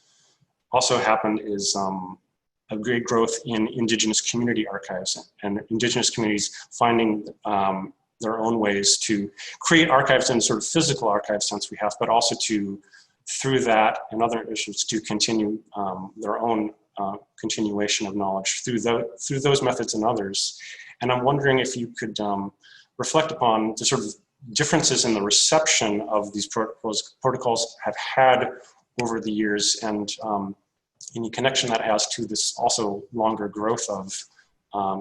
also happened is a great growth in Indigenous community archives and Indigenous communities finding their own ways to create archives in sort of physical archive sense we have, but also to, through that and other issues, to continue their own continuation of knowledge through those methods and others. And I'm wondering if you could reflect upon the sort of differences in the reception of these protocols have had over the years, and any connection that has to this also longer growth of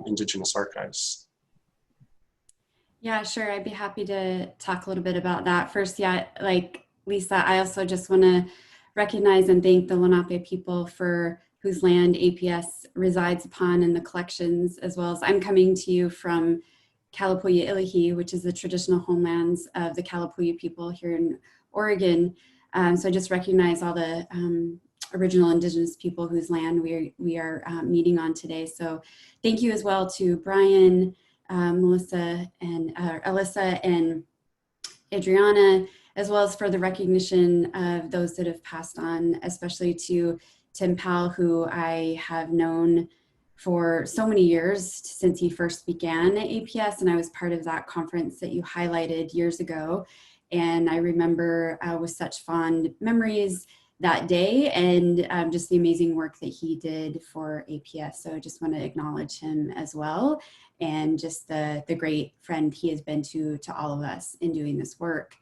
Indigenous archives. Yeah, sure. I'd be happy to talk a little bit about that. First, yeah, like Lisa, I also just want to recognize and thank the Lenape people for whose land APS resides upon and the collections, as well as I'm coming to you from Kalapuya Ilihi, which is the traditional homelands of the Kalapuya people here in Oregon. So I just recognize all the original Indigenous people whose land we are meeting on today. So thank you as well to Brian, Melissa, and Alyssa and Adriana, as well as for the recognition of those that have passed on, especially to Tim Powell, who I have known for so many years since he first began at APS, and I was part of that conference that you highlighted years ago. And I remember with such fond memories that day and just the amazing work that he did for APS. So I just want to acknowledge him as well, and just the great friend he has been to all of us in doing this work.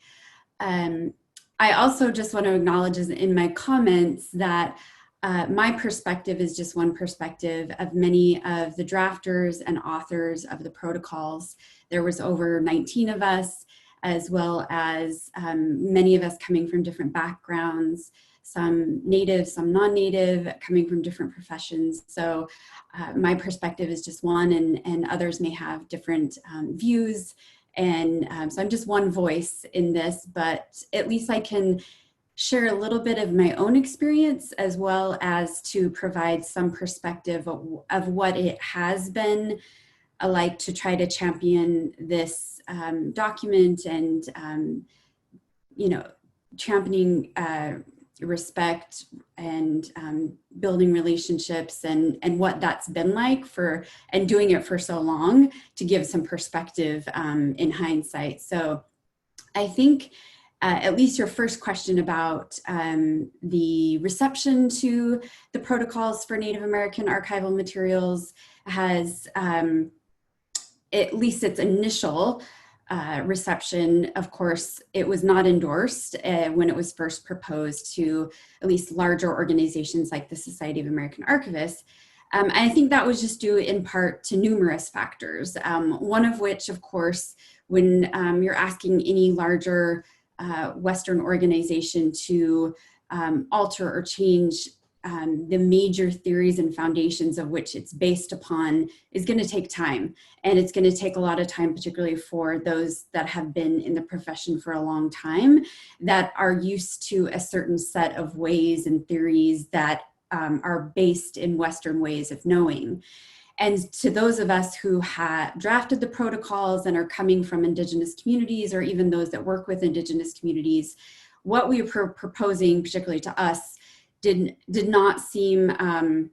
I also just want to acknowledge in my comments that my perspective is just one perspective of many of the drafters and authors of the protocols. There was over 19 of us, as well as many of us coming from different backgrounds, some native, some non-native, coming from different professions. So my perspective is just one, and others may have different views. And so I'm just one voice in this, but at least I can share a little bit of my own experience, as well as to provide some perspective of what it has been like to try to champion this document and, championing respect and building relationships and what that's been like and doing it for so long, to give some perspective in hindsight. So I think at least your first question about the reception to the protocols for Native American archival materials has, at least its initial reception, of course, it was not endorsed when it was first proposed to at least larger organizations like the Society of American Archivists. And I think that was just due in part to numerous factors, one of which, of course, when you're asking any larger Western organization to alter or change the major theories and foundations of which it's based upon is going to take time. And it's going to take a lot of time, particularly for those that have been in the profession for a long time, that are used to a certain set of ways and theories that are based in Western ways of knowing. And to those of us who have drafted the protocols and are coming from Indigenous communities, or even those that work with Indigenous communities, what we were proposing, particularly to us, did not seem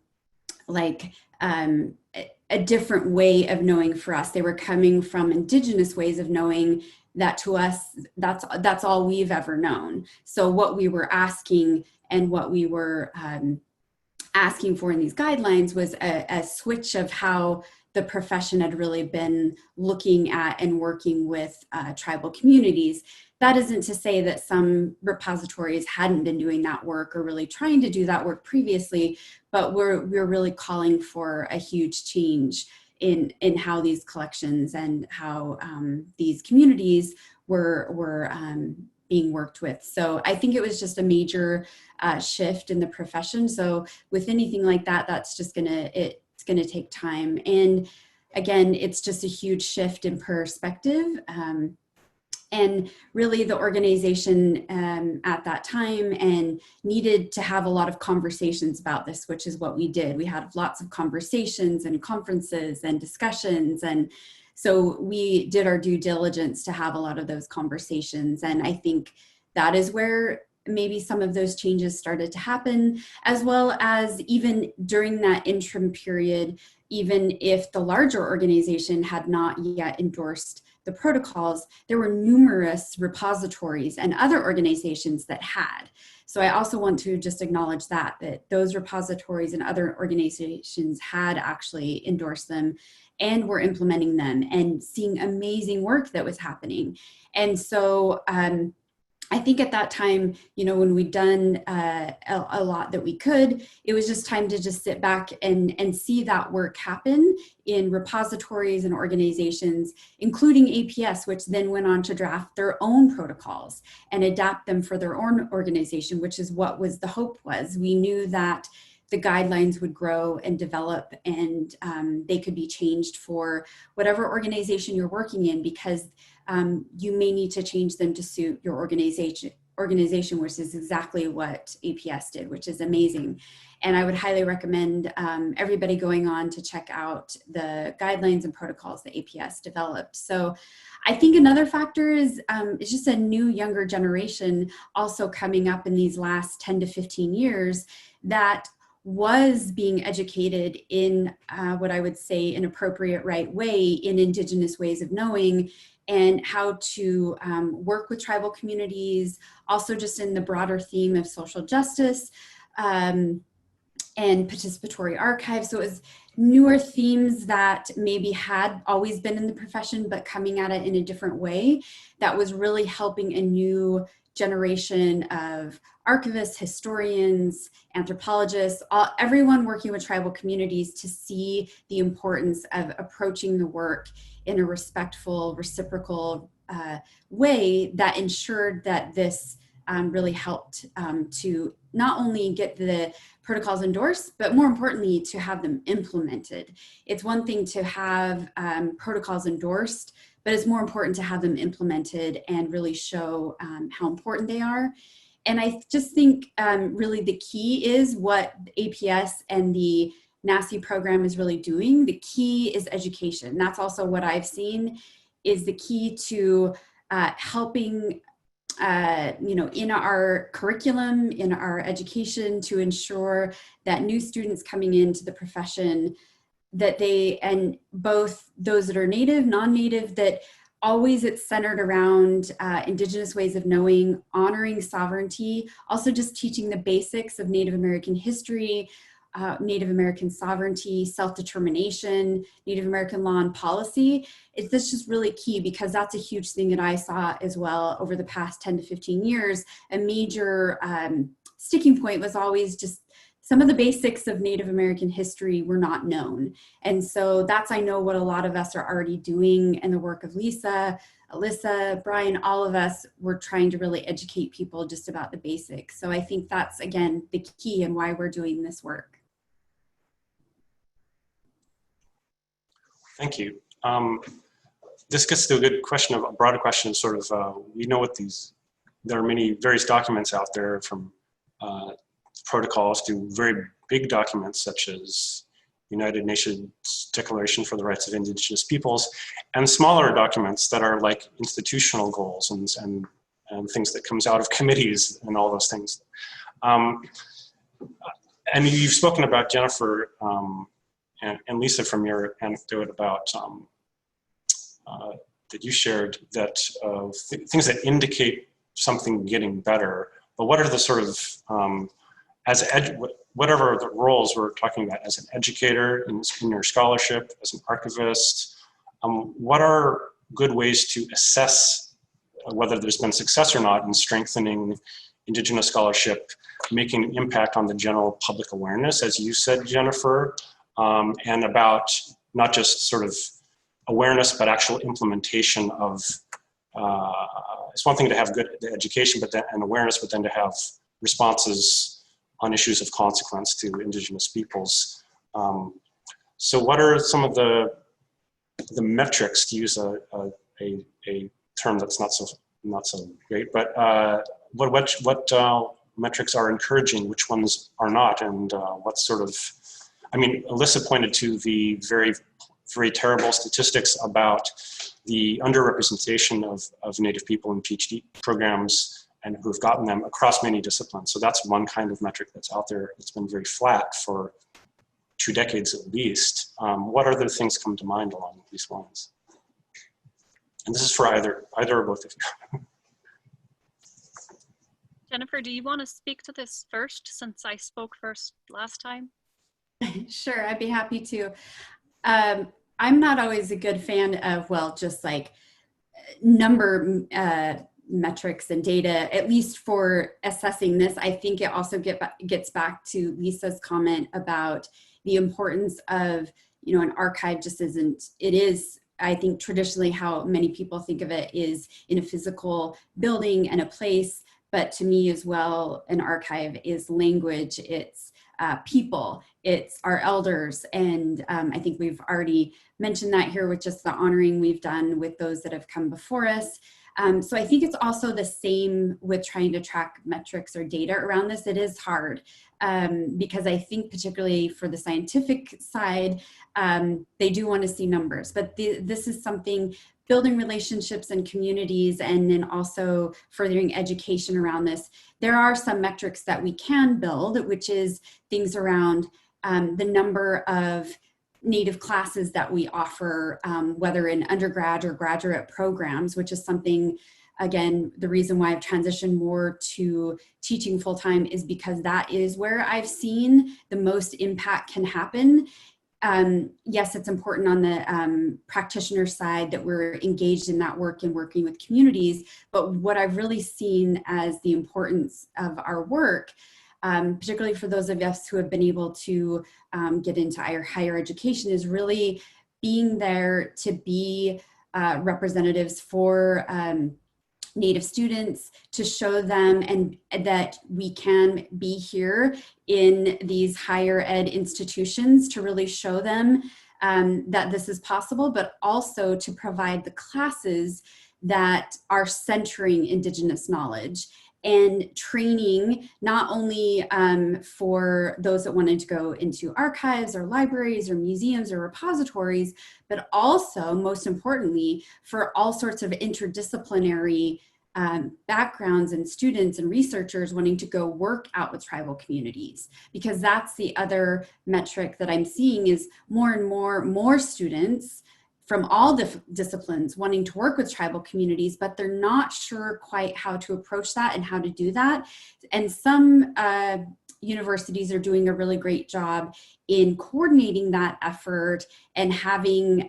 like a different way of knowing for us. They were coming from Indigenous ways of knowing that to us, that's all we've ever known. So what we were asking and what we were asking for in these guidelines was a switch of how the profession had really been looking at and working with tribal communities. That isn't to say that some repositories hadn't been doing that work or really trying to do that work previously, but we're really calling for a huge change in how these collections and how these communities were being worked with. So I think it was just a major shift in the profession. So with anything like that, that's just it's gonna take time. And again, it's just a huge shift in perspective. And really the organization at that time and needed to have a lot of conversations about this, which is what we did. We had lots of conversations and conferences and discussions. And so we did our due diligence to have a lot of those conversations. And I think that is where maybe some of those changes started to happen, as well as even during that interim period, even if the larger organization had not yet endorsed the protocols, there were numerous repositories and other organizations that had. So I also want to just acknowledge that those repositories and other organizations had actually endorsed them and were implementing them and seeing amazing work that was happening. And so I think at that time, you know, when we'd done a lot that we could, it was just time to just sit back and see that work happen in repositories and organizations, including APS, which then went on to draft their own protocols and adapt them for their own organization, which is what was the hope was. We knew that the guidelines would grow and develop and they could be changed for whatever organization you're working in, because you may need to change them to suit your organization, which is exactly what APS did, which is amazing. And I would highly recommend everybody going on to check out the guidelines and protocols that APS developed. So I think another factor is it's just a new younger generation also coming up in these last 10 to 15 years that was being educated in what I would say an appropriate right way in Indigenous ways of knowing and how to work with tribal communities, also just in the broader theme of social justice and participatory archives. So it was newer themes that maybe had always been in the profession, but coming at it in a different way that was really helping a new generation of archivists, historians, anthropologists, everyone working with tribal communities to see the importance of approaching the work in a respectful, reciprocal way that ensured that this really helped to not only get the protocols endorsed, but more importantly, to have them implemented. It's one thing to have protocols endorsed, but it's more important to have them implemented and really show how important they are. And I just think really the key is what APS and the NASI program is really doing. The key is education. That's also what I've seen is the key to helping in our curriculum, in our education, to ensure that new students coming into the profession, that they, and both those that are native, non-native, that always it's centered around Indigenous ways of knowing, honoring sovereignty, also just teaching the basics of Native American history, Native American sovereignty, self-determination, Native American law and policy. This just really key because that's a huge thing that I saw as well over the past 10 to 15 years. A major sticking point was always just some of the basics of Native American history were not known. And so that's, I know, what a lot of us are already doing in the work of Lisa, Alyssa, Brian, all of us, we're trying to really educate people just about the basics. So I think that's, again, the key and why we're doing this work. Thank you. This gets to a good question, a broader question of sort of, we know what there are many various documents out there from protocols to very big documents such as United Nations Declaration for the Rights of Indigenous Peoples, and smaller documents that are like institutional goals and things that comes out of committees and all those things. And you've spoken about, Jennifer and Lisa, from your anecdote about that you shared, that things that indicate something getting better. But what are the sort of whatever the roles we're talking about, as an educator in your scholarship, as an archivist, what are good ways to assess whether there's been success or not in strengthening Indigenous scholarship, making an impact on the general public awareness, as you said, Jennifer, and about not just sort of awareness, but actual implementation of, it's one thing to have good education and awareness, but then to have responses on issues of consequence to Indigenous peoples. So what are some of the metrics, to use a term that's not so great, but what metrics are encouraging, which ones are not, and what sort of, I mean, Alyssa pointed to the very, very terrible statistics about the underrepresentation of Native people in PhD programs and who've gotten them across many disciplines. So that's one kind of metric that's out there. It's been very flat for 2 decades at least. What other things come to mind along these lines? And this is for either or both of you. Jennifer, do you want to speak to this first, since I spoke first last time? Sure, I'd be happy to. I'm not always a good fan of, well, just like number metrics and data, at least for assessing this. I think it also gets back to Lisa's comment about the importance of, an archive just isn't, it is, I think traditionally how many people think of it is in a physical building and a place, but to me as well, an archive is language, it's people, it's our elders. And I think we've already mentioned that here with just the honoring we've done with those that have come before us. So I think it's also the same with trying to track metrics or data around this. It is hard because I think particularly for the scientific side, they do want to see numbers, but this is something, building relationships and communities, and then also furthering education around this. There are some metrics that we can build, which is things around the number of Native classes that we offer, whether in undergrad or graduate programs, which is something, again, the reason why I've transitioned more to teaching full-time is because that is where I've seen the most impact can happen. Yes, it's important on the practitioner side that we're engaged in that work and working with communities, but what I've really seen as the importance of our work, particularly for those of us who have been able to get into higher education, is really being there to be representatives for Native students, to show them and that we can be here in these higher ed institutions, to really show them that this is possible, but also to provide the classes that are centering Indigenous knowledge and training, not only for those that wanted to go into archives or libraries or museums or repositories, but also, most importantly, for all sorts of interdisciplinary backgrounds and students and researchers wanting to go work out with tribal communities. Because that's the other metric that I'm seeing is more and more students from all disciplines wanting to work with tribal communities, but they're not sure quite how to approach that and how to do that. And some universities are doing a really great job in coordinating that effort and having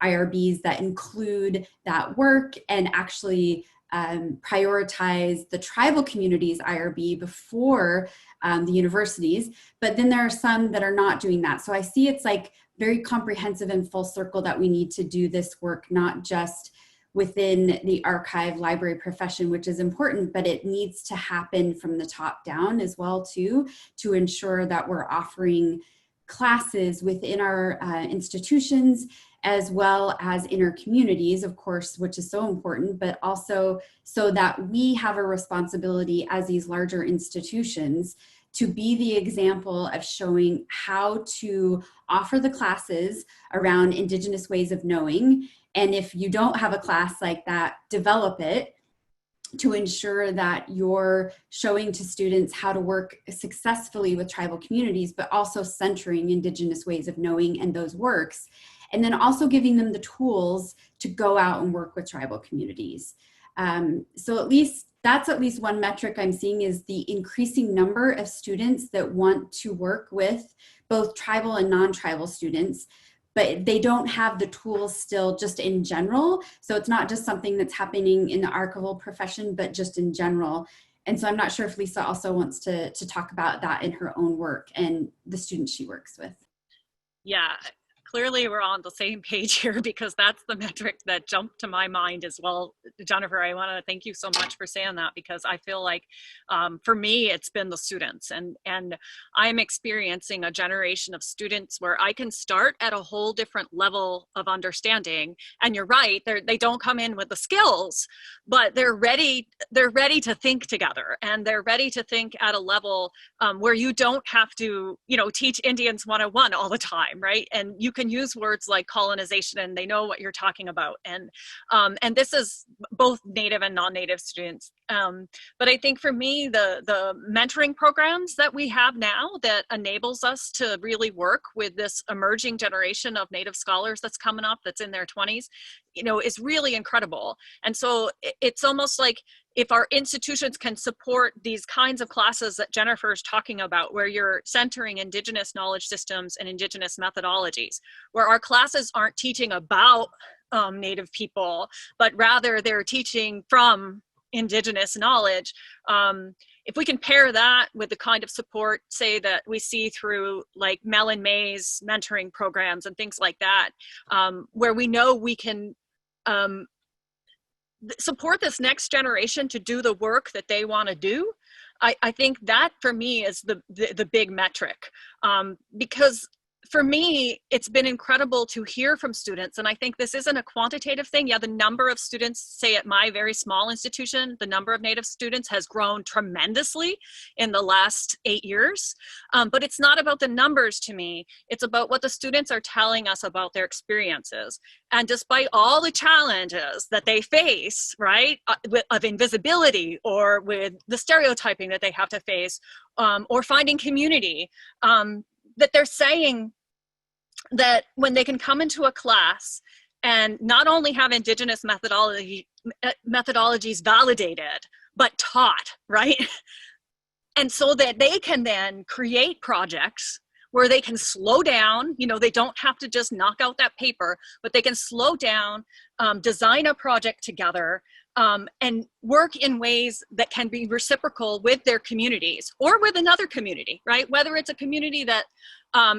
IRBs that include that work and actually prioritize the tribal communities IRB before the universities. But then there are some that are not doing that. So I see it's like very comprehensive and full circle that we need to do this work, not just within the archive library profession, which is important, but it needs to happen from the top down as well too, to ensure that we're offering classes within our institutions as well as in our communities, of course, which is so important, but also so that we have a responsibility as these larger institutions to be the example of showing how to offer the classes around Indigenous ways of knowing. And if you don't have a class like that, develop it to ensure that you're showing to students how to work successfully with tribal communities, but also centering Indigenous ways of knowing and those works. And then also giving them the tools to go out and work with tribal communities. So that's at least one metric I'm seeing is the increasing number of students that want to work with both tribal and non-tribal students, but they don't have the tools still just in general. So it's not just something that's happening in the archival profession, but just in general. And so I'm not sure if Lisa also wants to talk about that in her own work and the students she works with. Yeah, clearly we're on the same page here because that's the metric that jumped to my mind as well. Jennifer, I want to thank you so much for saying that because I feel like for me, it's been the students and I'm experiencing a generation of students where I can start at a whole different level of understanding. And you're right, they don't come in with the skills, but they're ready to think together and they're ready to think at a level where you don't have to, teach Indians 101 all the time, right? And you can use words like colonization and they know what you're talking about. And this is both Native and non-Native students. But I think for me, the mentoring programs that we have now that enables us to really work with this emerging generation of Native scholars that's coming up, that's in their 20s, is really incredible. And so it's almost like if our institutions can support these kinds of classes that Jennifer's talking about, where you're centering Indigenous knowledge systems and Indigenous methodologies, where our classes aren't teaching about Native people, but rather they're teaching from Indigenous knowledge. If we can pair that with the kind of support, say, that we see through like Mellon May's mentoring programs and things like that, where we know we can support this next generation to do the work that they want to do, I think that for me is the big metric. Because for me, it's been incredible to hear from students, and I think this isn't a quantitative thing. Yeah, the number of students, say at my very small institution, the number of Native students has grown tremendously in the last 8 years, but it's not about the numbers to me. It's about what the students are telling us about their experiences. And despite all the challenges that they face, right, of invisibility or with the stereotyping that they have to face, or finding community, that they're saying that when they can come into a class and not only have Indigenous methodologies validated, but taught, right? And so that they can then create projects where they can slow down, they don't have to just knock out that paper, but they can slow down, design a project together, and work in ways that can be reciprocal with their communities or with another community, right? Whether it's a community that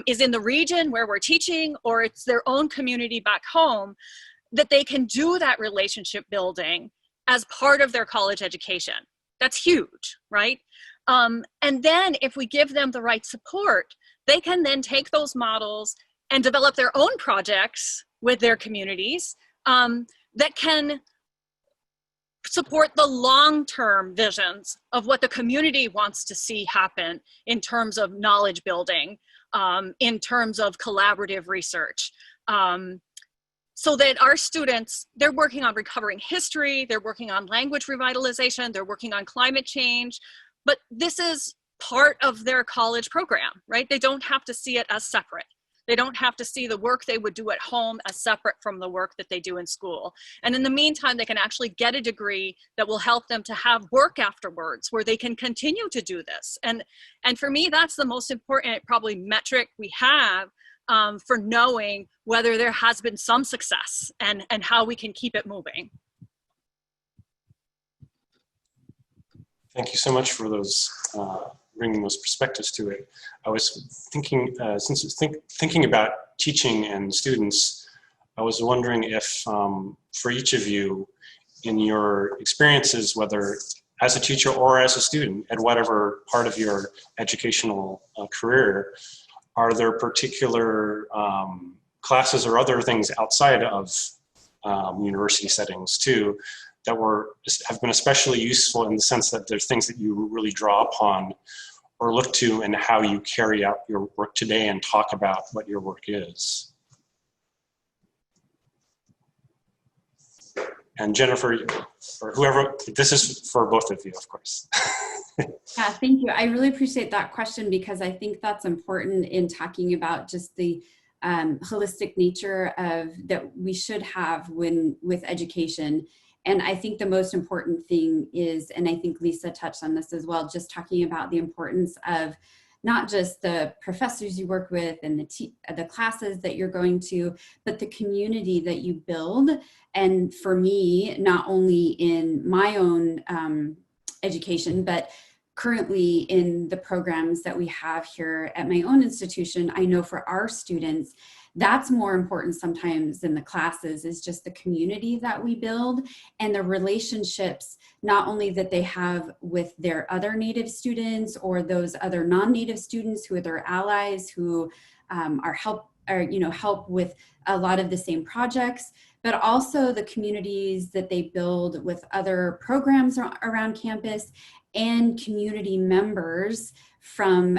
is in the region where we're teaching or it's their own community back home, that they can do that relationship building as part of their college education. That's huge, right? And then if we give them the right support, they can then take those models and develop their own projects with their communities that can support the long-term visions of what the community wants to see happen in terms of knowledge building, in terms of collaborative research. So that our students, they're working on recovering history, they're working on language revitalization, they're working on climate change, but this is part of their college program, right? They don't have to see it as separate. They don't have to see the work they would do at home as separate from the work that they do in school. And in the meantime, they can actually get a degree that will help them to have work afterwards where they can continue to do this. And for me, that's the most important probably metric we have for knowing whether there has been some success and how we can keep it moving. Thank you so much for those, bringing those perspectives to it. I was thinking, thinking about teaching and students, I was wondering if for each of you, in your experiences, whether as a teacher or as a student, at whatever part of your educational career, are there particular classes or other things outside of university settings too that have been especially useful in the sense that there's things that you really draw upon or look to in how you carry out your work today and talk about what your work is? And Jennifer, or whoever, this is for both of you, of course. Yeah, thank you. I really appreciate that question because I think that's important in talking about just the holistic nature of that we should have with education. And I think the most important thing is, and I think Lisa touched on this as well, just talking about the importance of not just the professors you work with and the classes that you're going to, but the community that you build. And for me, not only in my own education, but currently in the programs that we have here at my own institution, I know for our students, that's more important sometimes than the classes, is just the community that we build and the relationships, not only that they have with their other Native students or those other non-Native students who are their allies, who help with a lot of the same projects, but also the communities that they build with other programs around campus and community members, from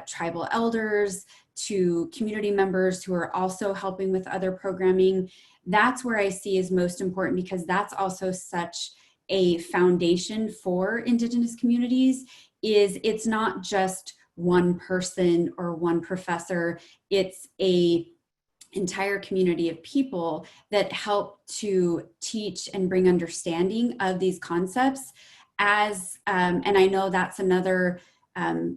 tribal elders to community members who are also helping with other programming. That's where I see is most important, because that's also such a foundation for Indigenous communities. It's not just one person or one professor, it's a entire community of people that help to teach and bring understanding of these concepts as, and I know that's another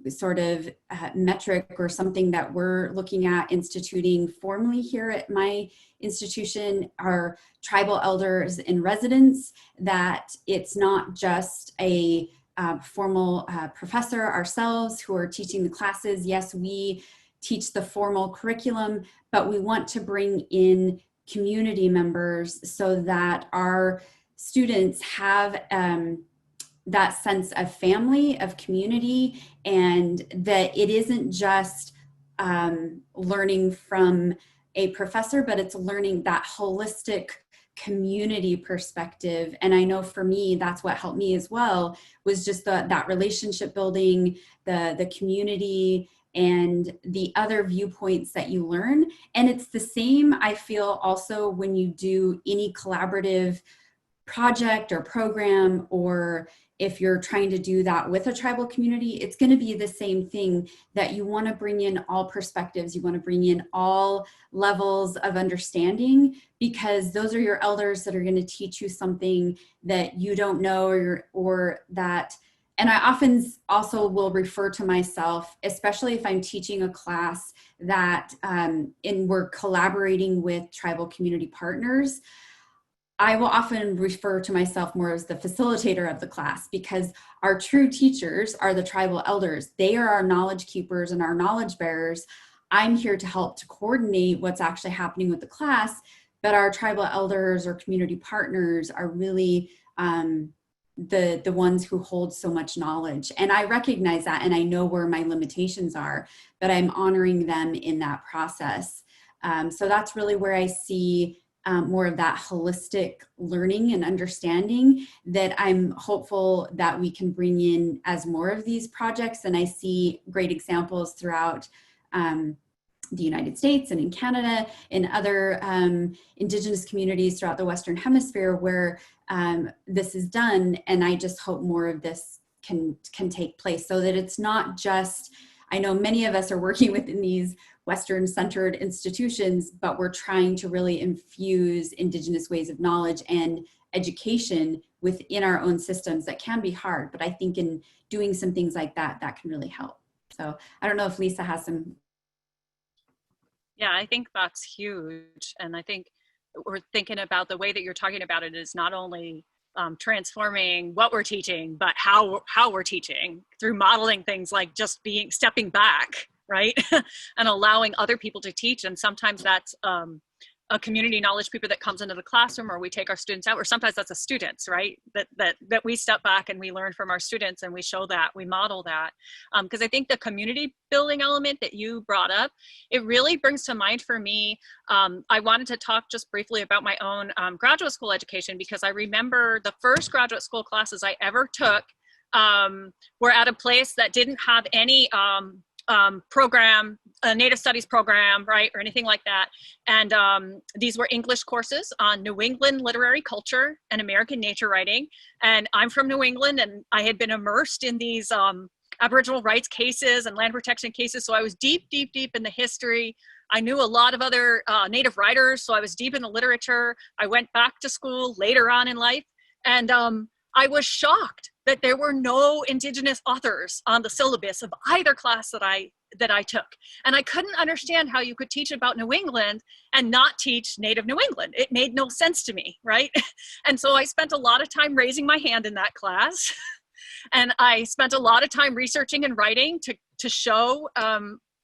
sort of metric or something that we're looking at instituting formally here at my institution, are tribal elders in residence, that it's not just a formal professor ourselves who are teaching the classes. Yes, we teach the formal curriculum, but we want to bring in community members so that our students have that sense of family, of community, and that it isn't just learning from a professor, but it's learning that holistic community perspective. And I know for me, that's what helped me as well, was just that relationship building, the community, and the other viewpoints that you learn. And it's the same, I feel, also when you do any collaborative project or program, or if you're trying to do that with a tribal community, it's going to be the same thing, that you want to bring in all perspectives, you want to bring in all levels of understanding, because those are your elders that are going to teach you something that you don't know, or that. And I often also will refer to myself, especially if I'm teaching a class that and we're collaborating with tribal community partners, I will often refer to myself more as the facilitator of the class, because our true teachers are the tribal elders. They are our knowledge keepers and our knowledge bearers. I'm here to help to coordinate what's actually happening with the class, but our tribal elders or community partners are really the ones who hold so much knowledge. And I recognize that, and I know where my limitations are, but I'm honoring them in that process. So that's really where I see more of that holistic learning and understanding that I'm hopeful that we can bring in as more of these projects. And I see great examples throughout the United States and in Canada, in other Indigenous communities throughout the Western Hemisphere where this is done. And I just hope more of this can take place, so that it's not just, I know many of us are working within these Western-centered institutions, but we're trying to really infuse Indigenous ways of knowledge and education within our own systems. That can be hard, but I think in doing some things like that, that can really help. So I don't know if Lisa has some. Yeah, I think that's huge. And I think we're thinking about the way that you're talking about it is not only transforming what we're teaching, but how we're teaching through modeling things like just stepping back, right? And allowing other people to teach. And sometimes that's a community knowledge people that comes into the classroom, or we take our students out, or sometimes that's the students, right? That we step back and we learn from our students and we show that, we model that. Because I think the community building element that you brought up, it really brings to mind for me, I wanted to talk just briefly about my own graduate school education, because I remember the first graduate school classes I ever took were at a place that didn't have any program, a Native Studies program, right, or anything like that. And these were English courses on New England literary culture and American nature writing. And I'm from New England, and I had been immersed in these Aboriginal rights cases and land protection cases. So I was deep in the history. I knew a lot of other Native writers, so I was deep in the literature. I went back to school later on in life, and I was shocked that there were no Indigenous authors on the syllabus of either class that I took. And I couldn't understand how you could teach about New England and not teach Native New England. It made no sense to me, right? And so I spent a lot of time raising my hand in that class. And I spent a lot of time researching and writing to show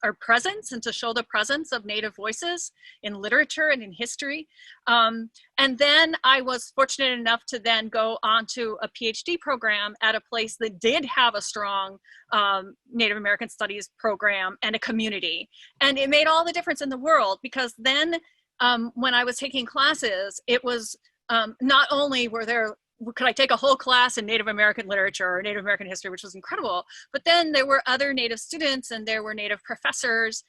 our presence and to show the presence of Native voices in literature and in history. And then I was fortunate enough to then go on to a PhD program at a place that did have a strong Native American Studies program and a community. And it made all the difference in the world, because then when I was taking classes, it was not only could I take a whole class in Native American literature or Native American history, which was incredible, but then there were other Native students and there were Native professors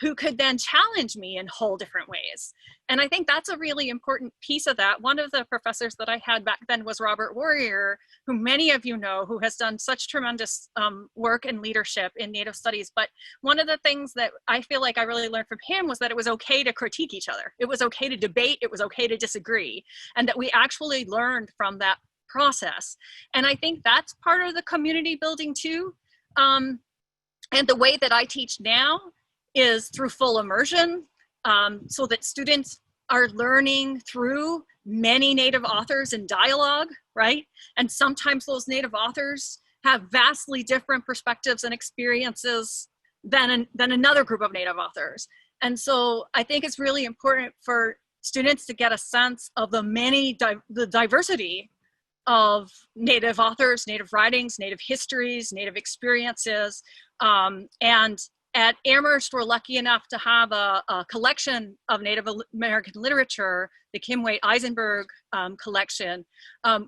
who could then challenge me in whole different ways. And I think that's a really important piece of that. One of the professors that I had back then was Robert Warrior, who many of you know, who has done such tremendous work and leadership in Native studies. But one of the things that I feel like I really learned from him was that it was okay to critique each other. It was okay to debate. It was okay to disagree. And that we actually learned from that process. And I think that's part of the community building too. And the way that I teach now is through full immersion, so that students are learning through many Native authors in dialogue, right? And sometimes those Native authors have vastly different perspectives and experiences than another group of Native authors. And so I think it's really important for students to get a sense of the diversity of Native authors, Native writings, Native histories, Native experiences. And at Amherst, we're lucky enough to have a collection of Native American literature, the Kim Waite Eisenberg collection,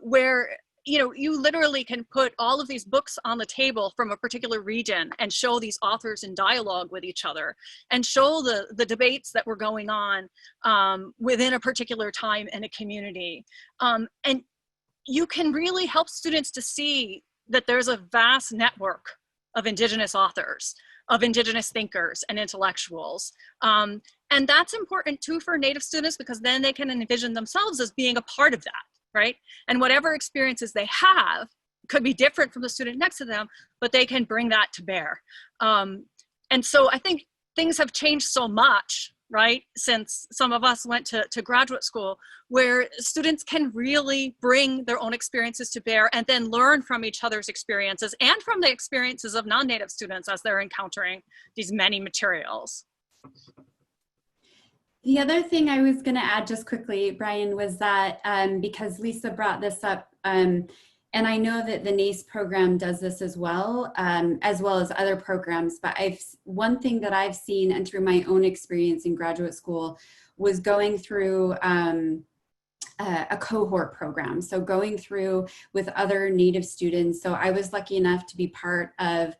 where you literally can put all of these books on the table from a particular region and show these authors in dialogue with each other and show the debates that were going on within a particular time in a community. And you can really help students to see that there's a vast network of Indigenous authors, of Indigenous thinkers and intellectuals. And that's important too for Native students, because then they can envision themselves as being a part of that, right? And whatever experiences they have could be different from the student next to them, but they can bring that to bear. And so I think things have changed so much, right, since some of us went to graduate school, where students can really bring their own experiences to bear and then learn from each other's experiences and from the experiences of non-Native students as they're encountering these many materials. The other thing I was going to add just quickly, Brian, was that because Lisa brought this up, and I know that the NACE program does this as well as other programs, but one thing that I've seen and through my own experience in graduate school was going through a cohort program. So going through with other Native students. So I was lucky enough to be part of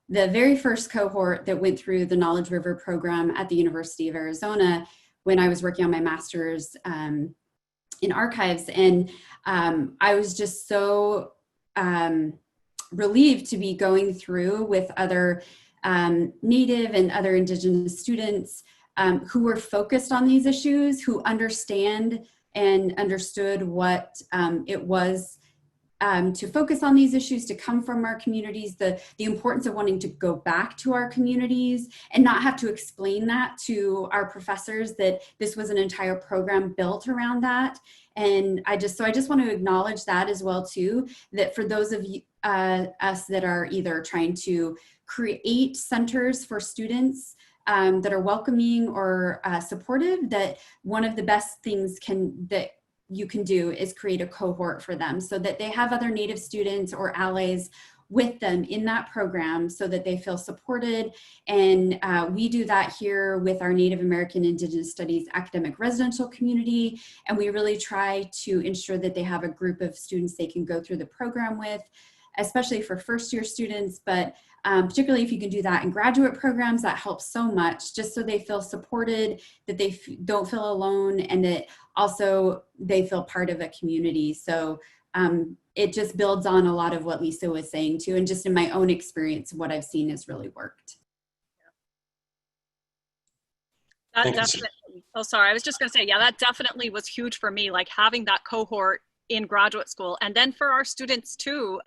the very first cohort that went through the Knowledge River program at the University of Arizona when I was working on my master's in archives. And I was just so relieved to be going through with other Native and other Indigenous students who were focused on these issues, who understand and understood what it was to focus on these issues, to come from our communities, the importance of wanting to go back to our communities and not have to explain that to our professors, that this was an entire program built around that. And I just want to acknowledge that as well too, that for those of you, us that are either trying to create centers for students that are welcoming or supportive, that one of the best things that you can do is create a cohort for them so that they have other Native students or allies with them in that program so that they feel supported. And we do that here with our Native American Indigenous Studies academic residential community. And we really try to ensure that they have a group of students they can go through the program with, especially for first year students, but particularly if you can do that in graduate programs, that helps so much, just so they feel supported, that they don't feel alone, and that also they feel part of a community. So it just builds on a lot of what Lisa was saying too, and just in my own experience, what I've seen has really worked. That definitely, oh, sorry, I was just gonna say, yeah, that definitely was huge for me, like having that cohort in graduate school. And then for our students too,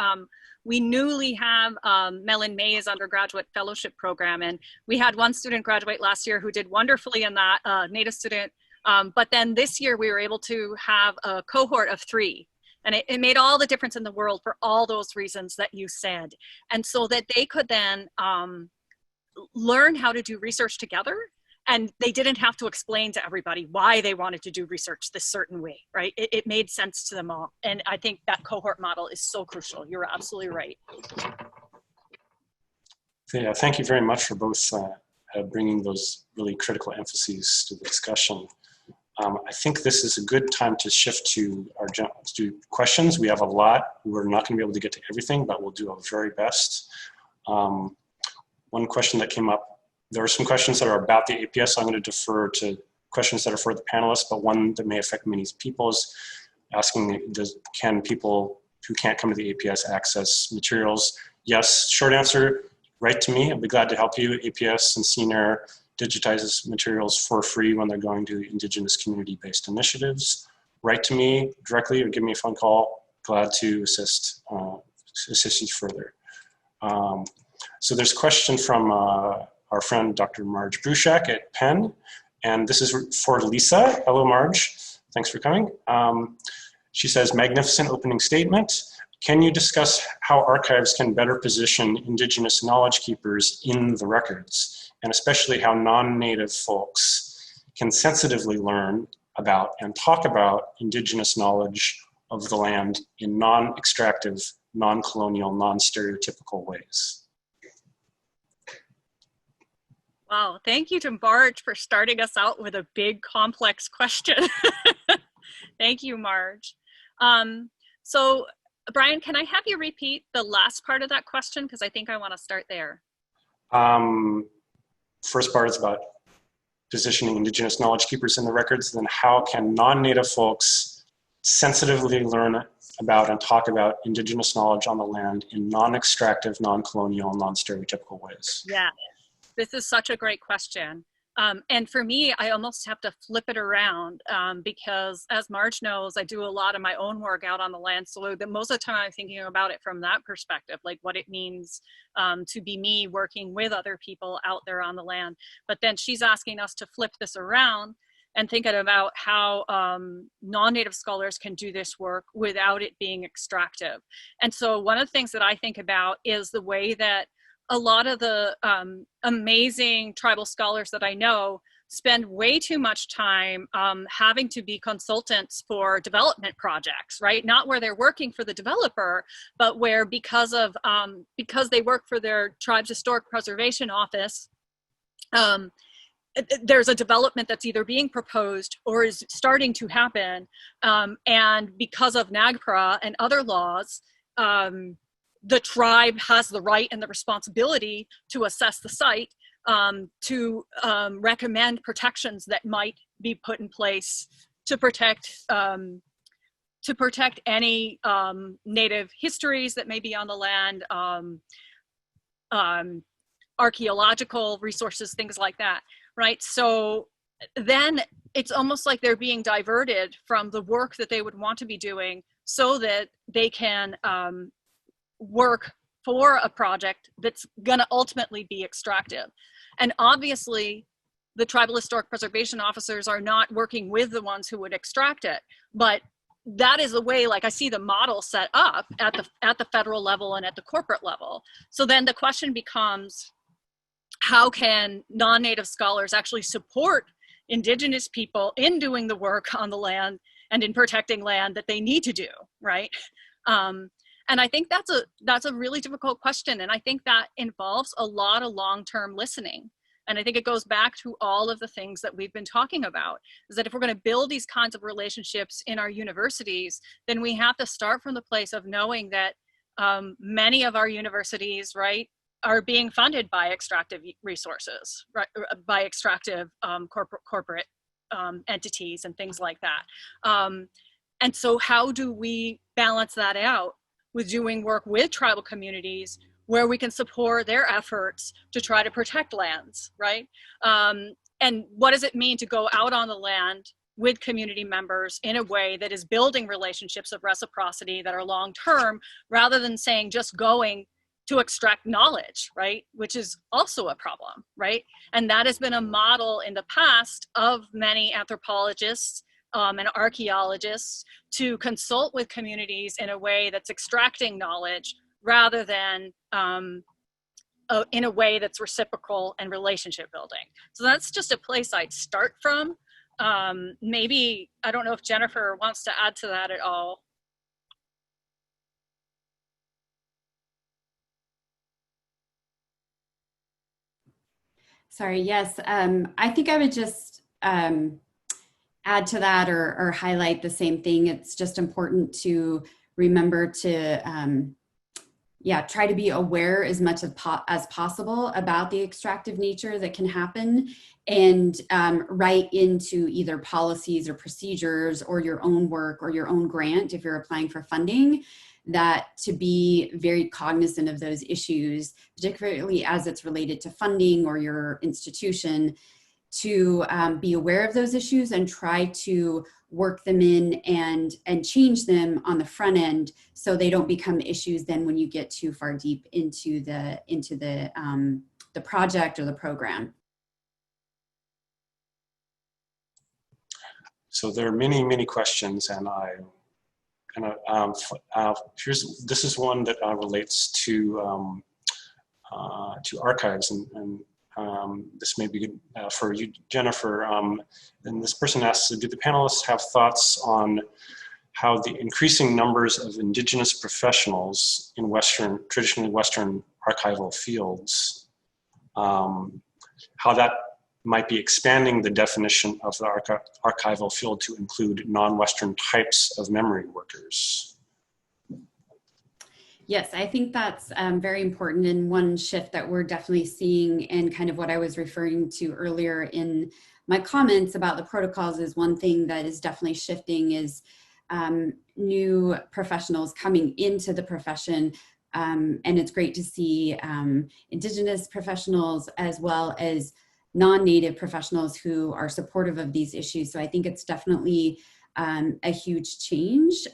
we newly have Mellon May's undergraduate fellowship program. And we had one student graduate last year who did wonderfully in that, Native student. But then this year we were able to have a cohort of 3. And it made all the difference in the world for all those reasons that you said. And so that they could then learn how to do research together. And they didn't have to explain to everybody why they wanted to do research this certain way, right? It made sense to them all. And I think that cohort model is so crucial. You're absolutely right. Yeah, thank you very much for both bringing those really critical emphases to the discussion. I think this is a good time to shift to our questions. We have a lot. We're not going to be able to get to everything, but we'll do our very best. One question that came up, there are some questions that are about the APS, so I'm going to defer to questions that are for the panelists, but one that may affect many people is asking, can people who can't come to the APS access materials? Yes, short answer, write to me. I'll be glad to help you. APS and CNAIR digitizes materials for free when they're going to Indigenous community-based initiatives. Write to me directly or give me a phone call. Glad to assist you further. So there's a question from our friend Dr. Marge Bruchak at Penn, and this is for Lisa. Hello, Marge. Thanks for coming. She says, magnificent opening statement. Can you discuss how archives can better position Indigenous knowledge keepers in the records, and especially how non-Native folks can sensitively learn about and talk about Indigenous knowledge of the land in non-extractive, non-colonial, non-stereotypical ways? Wow, thank you to Marge for starting us out with a big, complex question. Thank you, Marge. So, Brian, can I have you repeat the last part of that question? Because I think I want to start there. First part is about positioning Indigenous knowledge keepers in the records, then how can non-Native folks sensitively learn about and talk about Indigenous knowledge on the land in non-extractive, non-colonial, non-stereotypical ways? Yeah. This is such a great question. And for me, I almost have to flip it around because as Marge knows, I do a lot of my own work out on the land. So most of the time I'm thinking about it from that perspective, like what it means to be me working with other people out there on the land. But then she's asking us to flip this around and thinking about how non-Native scholars can do this work without it being extractive. And so one of the things that I think about is the way that a lot of the amazing tribal scholars that I know spend way too much time having to be consultants for development projects, right? Not where they're working for the developer, but where because they work for their tribe's historic preservation office, there's a development that's either being proposed or is starting to happen. And because of NAGPRA and other laws, the tribe has the right and the responsibility to assess the site, to recommend protections that might be put in place to protect any Native histories that may be on the land, archaeological resources, things like that, right? So then it's almost like they're being diverted from the work that they would want to be doing so that they can work for a project that's going to ultimately be extractive. And obviously, the tribal historic preservation officers are not working with the ones who would extract it, but that is the way, like, I see the model set up at the federal level and at the corporate level. So then the question becomes, how can non-native scholars actually support Indigenous people in doing the work on the land and in protecting land that they need to do, right? And I think that's a really difficult question. And I think that involves a lot of long-term listening. And I think it goes back to all of the things that we've been talking about, is that if we're going to build these kinds of relationships in our universities, then we have to start from the place of knowing that many of our universities, right, are being funded by extractive resources, right, by extractive corporate entities and things like that. And so how do we balance that out with doing work with tribal communities where we can support their efforts to try to protect lands, right? And what does it mean to go out on the land with community members in a way that is building relationships of reciprocity that are long-term, rather than saying just going to extract knowledge, right? Which is also a problem, right? And that has been a model in the past of many anthropologists and archaeologists to consult with communities in a way that's extracting knowledge rather than in a way that's reciprocal and relationship building. So that's just a place I'd start from. Maybe, I don't know if Jennifer wants to add to that at all. Sorry, yes. I think I would just add to that or highlight the same thing. It's just important to remember to try to be aware as much as possible about the extractive nature that can happen, and write into either policies or procedures or your own work or your own grant if you're applying for funding, that to be very cognizant of those issues, particularly as it's related to funding or your institution, to be aware of those issues and try to work them in and change them on the front end so they don't become issues then when you get too far deep into the project or the program. So there are many, many questions, and this is one that relates to archives, and this may be good for you, Jennifer. And this person asks, do the panelists have thoughts on how the increasing numbers of Indigenous professionals in traditionally Western archival fields, how that might be expanding the definition of the archival field to include non-Western types of memory workers? Yes, I think that's very important, and one shift that we're definitely seeing, and kind of what I was referring to earlier in my comments about the protocols, is one thing that is definitely shifting is new professionals coming into the profession. And it's great to see Indigenous professionals as well as non-Native professionals who are supportive of these issues. So I think it's definitely a huge change.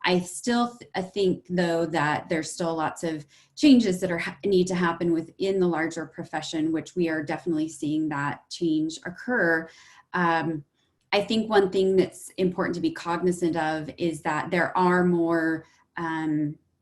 I still think, though, that there's still lots of changes that need to happen within the larger profession, which we are definitely seeing that change occur. I think one thing that's important to be cognizant of is that there are more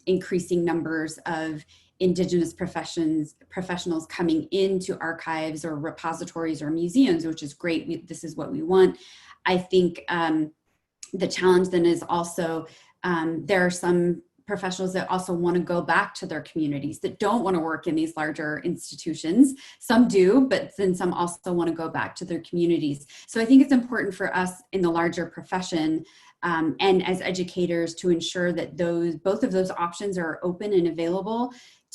increasing numbers of Indigenous professionals coming into archives or repositories or museums, which is great. This is what we want. I think the challenge then is also there are some professionals that also want to go back to their communities, that don't want to work in these larger institutions. Some do, but then some also want to go back to their communities. So I think it's important for us in the larger profession and as educators to ensure that both of those options are open and available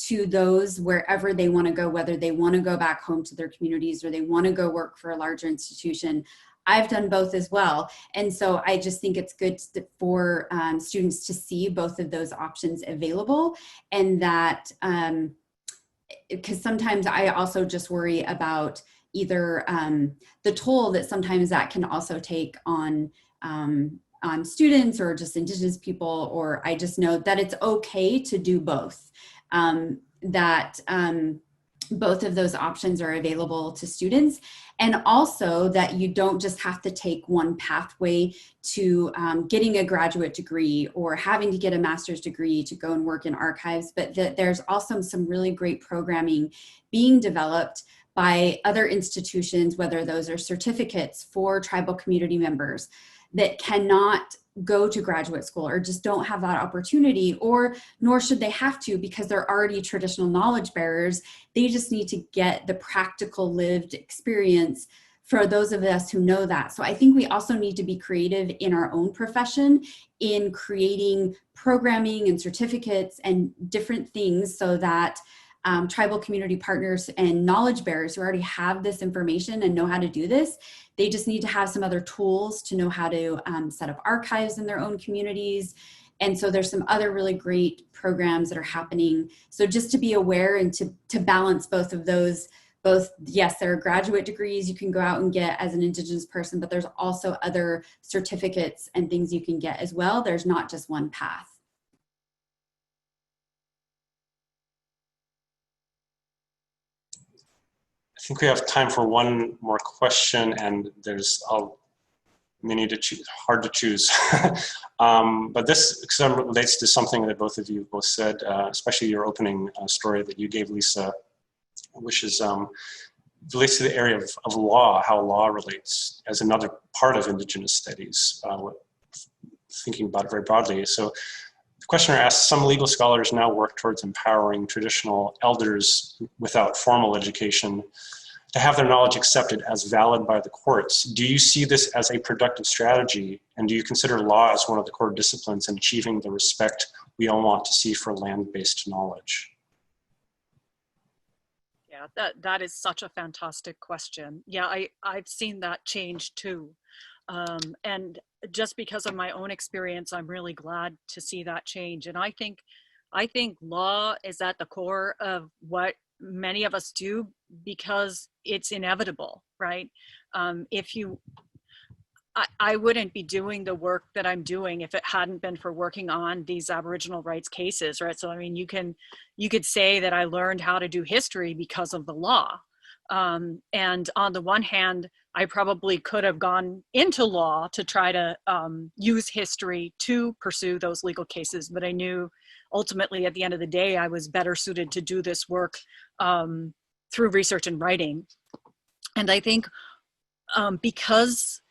to those wherever they want to go, whether they want to go back home to their communities or they want to go work for a larger institution. I've done both as well. And so I just think it's good for students to see both of those options available, and that because sometimes I also just worry about either the toll that sometimes that can also take on students or just Indigenous people, or I just know that it's okay to do both, both of those options are available to students, and also that you don't just have to take one pathway to getting a graduate degree or having to get a master's degree to go and work in archives, but that there's also some really great programming being developed by other institutions, whether those are certificates for tribal community members that cannot go to graduate school or just don't have that opportunity, or nor should they have to because they're already traditional knowledge bearers. They just need to get the practical lived experience for those of us who know that. So I think we also need to be creative in our own profession in creating programming and certificates and different things so that tribal community partners and knowledge bearers who already have this information and know how to do this, they just need to have some other tools to know how to set up archives in their own communities. And so there's some other really great programs that are happening. So just to be aware and to balance both of those, yes, there are graduate degrees you can go out and get as an Indigenous person, but there's also other certificates and things you can get as well. There's not just one path. I think we have time for one more question, and there's many to choose, hard to choose. But this relates to something that both of you both said, especially your opening story that you gave, Lisa, which is relates to the area of law, how law relates as another part of Indigenous studies, thinking about it very broadly. So the questioner asks, some legal scholars now work towards empowering traditional elders without formal education to have their knowledge accepted as valid by the courts. Do you see this as a productive strategy? And do you consider law as one of the core disciplines in achieving the respect we all want to see for land-based knowledge? Yeah, that is such a fantastic question. Yeah, I've seen that change too. And just because of my own experience, I'm really glad to see that change. And I think law is at the core of what many of us do because it's inevitable, right? I wouldn't be doing the work that I'm doing if it hadn't been for working on these Aboriginal rights cases, right? So, I mean, you could say that I learned how to do history because of the law. And on the one hand, I probably could have gone into law to try to use history to pursue those legal cases, but I knew ultimately at the end of the day, I was better suited to do this work through research and writing. And I think because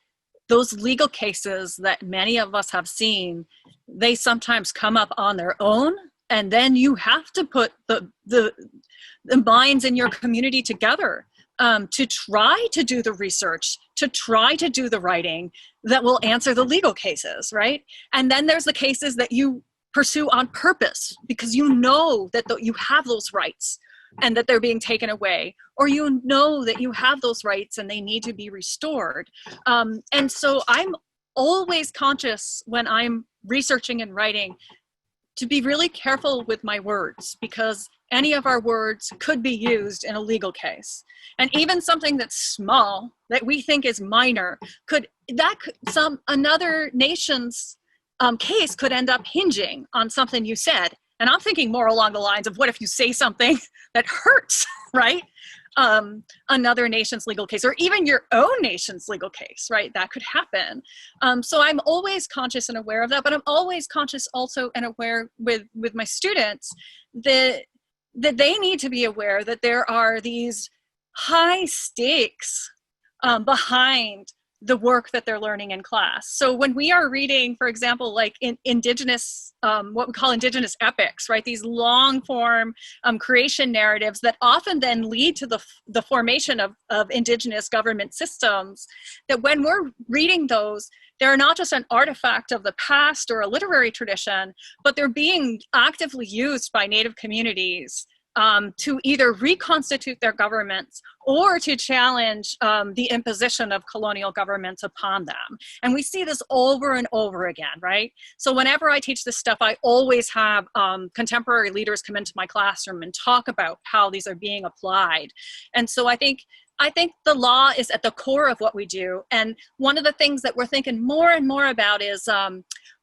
those legal cases that many of us have seen, they sometimes come up on their own, and then you have to put the minds in your community together to try to do the research, to try to do the writing that will answer the legal cases, right? And then there's the cases that you pursue on purpose because you know that you have those rights and that they're being taken away, or you know that you have those rights and they need to be restored. And so I'm always conscious when I'm researching and writing to be really careful with my words, because any of our words could be used in a legal case. And even something that's small, that we think is minor, another nation's case could end up hinging on something you said. And I'm thinking more along the lines of, what if you say something that hurts, right? Another nation's legal case, or even your own nation's legal case, right? That could happen. So I'm always conscious and aware of that, but I'm always conscious also and aware with my students that they need to be aware that there are these high stakes behind the work that they're learning in class. So when we are reading, for example, like in Indigenous, what we call Indigenous Epics, right? These long form creation narratives that often then lead to the formation of Indigenous government systems, that when we're reading those, they're not just an artifact of the past or a literary tradition, but they're being actively used by Native communities to either reconstitute their governments or to challenge the imposition of colonial governments upon them. And we see this over and over again, right? So whenever I teach this stuff, I always have contemporary leaders come into my classroom and talk about how these are being applied. And so I think the law is at the core of what we do. And one of the things that we're thinking more and more about is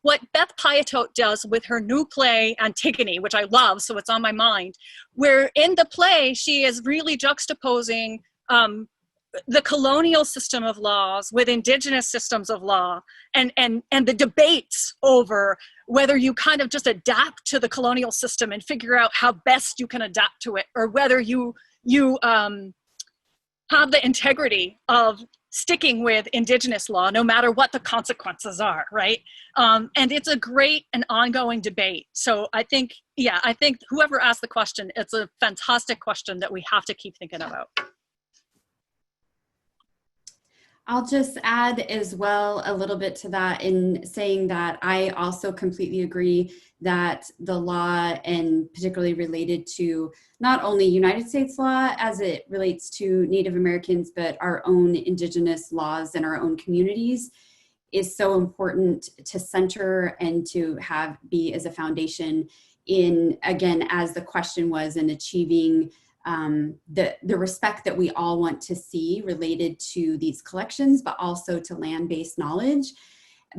what Beth Piatote does with her new play, Antigone, which I love, so it's on my mind, where in the play, she is really juxtaposing the colonial system of laws with indigenous systems of law and the debates over whether you kind of just adapt to the colonial system and figure out how best you can adapt to it, or whether you have the integrity of sticking with indigenous law, no matter what the consequences are, right? And it's a great and ongoing debate. So I think whoever asked the question, it's a fantastic question that we have to keep thinking about. I'll just add as well a little bit to that in saying that I also completely agree that the law, and particularly related to not only United States law as it relates to Native Americans, but our own indigenous laws in our own communities, is so important to center and to have be as a foundation in, again, as the question was, in achieving the respect that we all want to see related to these collections, but also to land-based knowledge,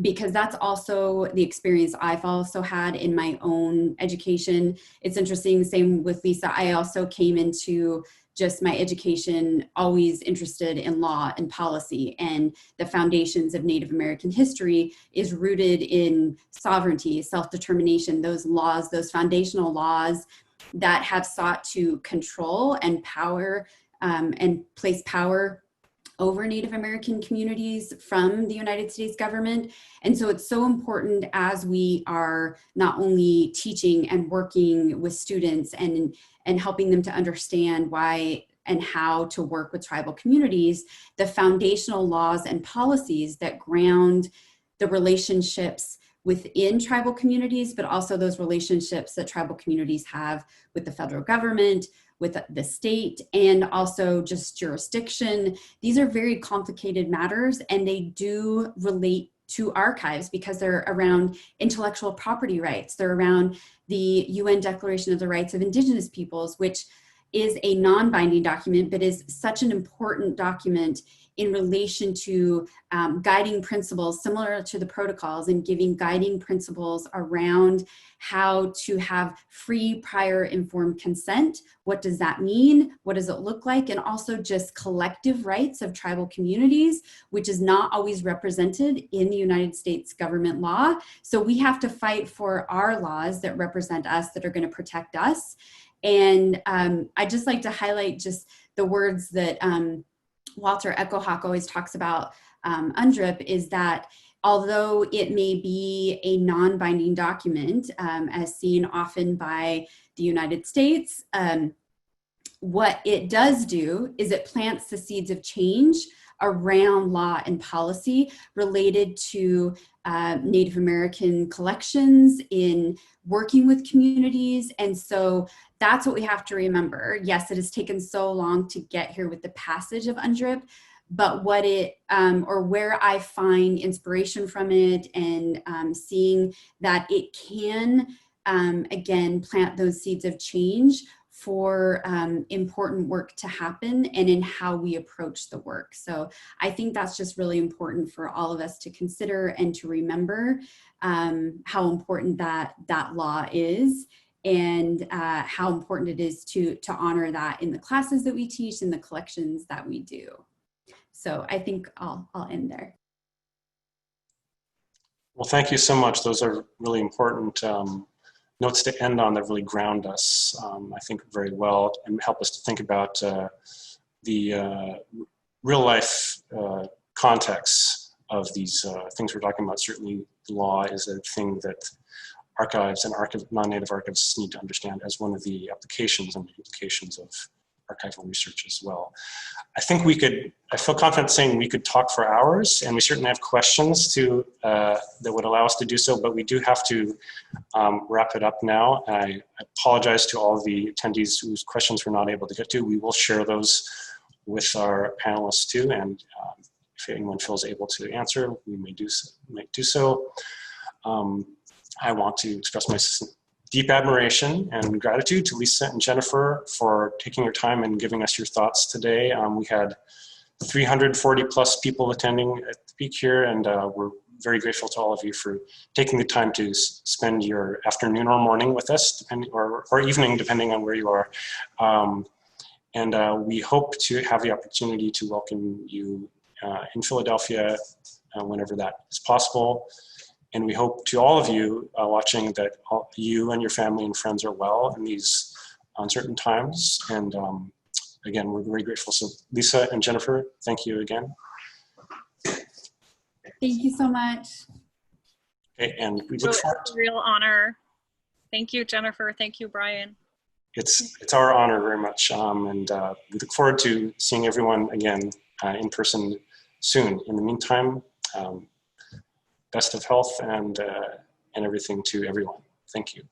because that's also the experience I've also had in my own education. It's interesting, same with Lisa, I also came into just my education always interested in law and policy, and the foundations of Native American history is rooted in sovereignty, self-determination, those laws, those foundational laws that have sought to control and power and place power over Native American communities from the United States government. And so it's so important as we are not only teaching and working with students and helping them to understand why and how to work with tribal communities, the foundational laws and policies that ground the relationships within tribal communities, but also those relationships that tribal communities have with the federal government, with the state, and also just jurisdiction. These are very complicated matters, and they do relate to archives because they're around intellectual property rights. They're around the UN Declaration of the Rights of Indigenous Peoples, which is a non-binding document, but is such an important document in relation to guiding principles similar to the protocols, and giving guiding principles around how to have free, prior, informed consent. What does that mean? What does it look like? And also just collective rights of tribal communities, which is not always represented in the United States government law. So we have to fight for our laws that represent us, that are going to protect us. And I just like to highlight just the words that Walter Echohawk always talks about UNDRIP, is that although it may be a non-binding document, as seen often by the United States, what it does do is it plants the seeds of change around law and policy related to Native American collections in working with communities. And so that's what we have to remember. Yes, it has taken so long to get here with the passage of UNDRIP, but what it, or where I find inspiration from it, and seeing that it can, again, plant those seeds of change for important work to happen, and in how we approach the work. So I think that's just really important for all of us to consider and to remember how important that law is, and how important it is to honor that in the classes that we teach and the collections that we do. So I think I'll end there. Well, thank you so much. Those are really important notes to end on that really ground us, I think, very well, and help us to think about the real life context of these things we're talking about. Certainly law is a thing that archives and non-native archivists need to understand as one of the applications and implications of archival research as well. I think I feel confident saying we could talk for hours, and we certainly have questions that would allow us to do so, but we do have to wrap it up now. I apologize to all of the attendees whose questions we're not able to get to. We will share those with our panelists too, and if anyone feels able to answer, we may do so. I want to express my deep admiration and gratitude to Lisa and Jennifer for taking your time and giving us your thoughts today. We had 340 plus people attending at the peak here, and we're very grateful to all of you for taking the time to spend your afternoon or morning with us, or evening, depending on where you are. And we hope to have the opportunity to welcome you in Philadelphia whenever that is possible. And we hope to all of you watching that you and your family and friends are well in these uncertain times. And again, we're very grateful. So Lisa and Jennifer, thank you again. Thank you so much. Okay, and we look forward. It's a real honor. Thank you, Jennifer. Thank you, Brian. It's our honor very much. And we look forward to seeing everyone again in person soon. In the meantime, best of health and everything to everyone. Thank you.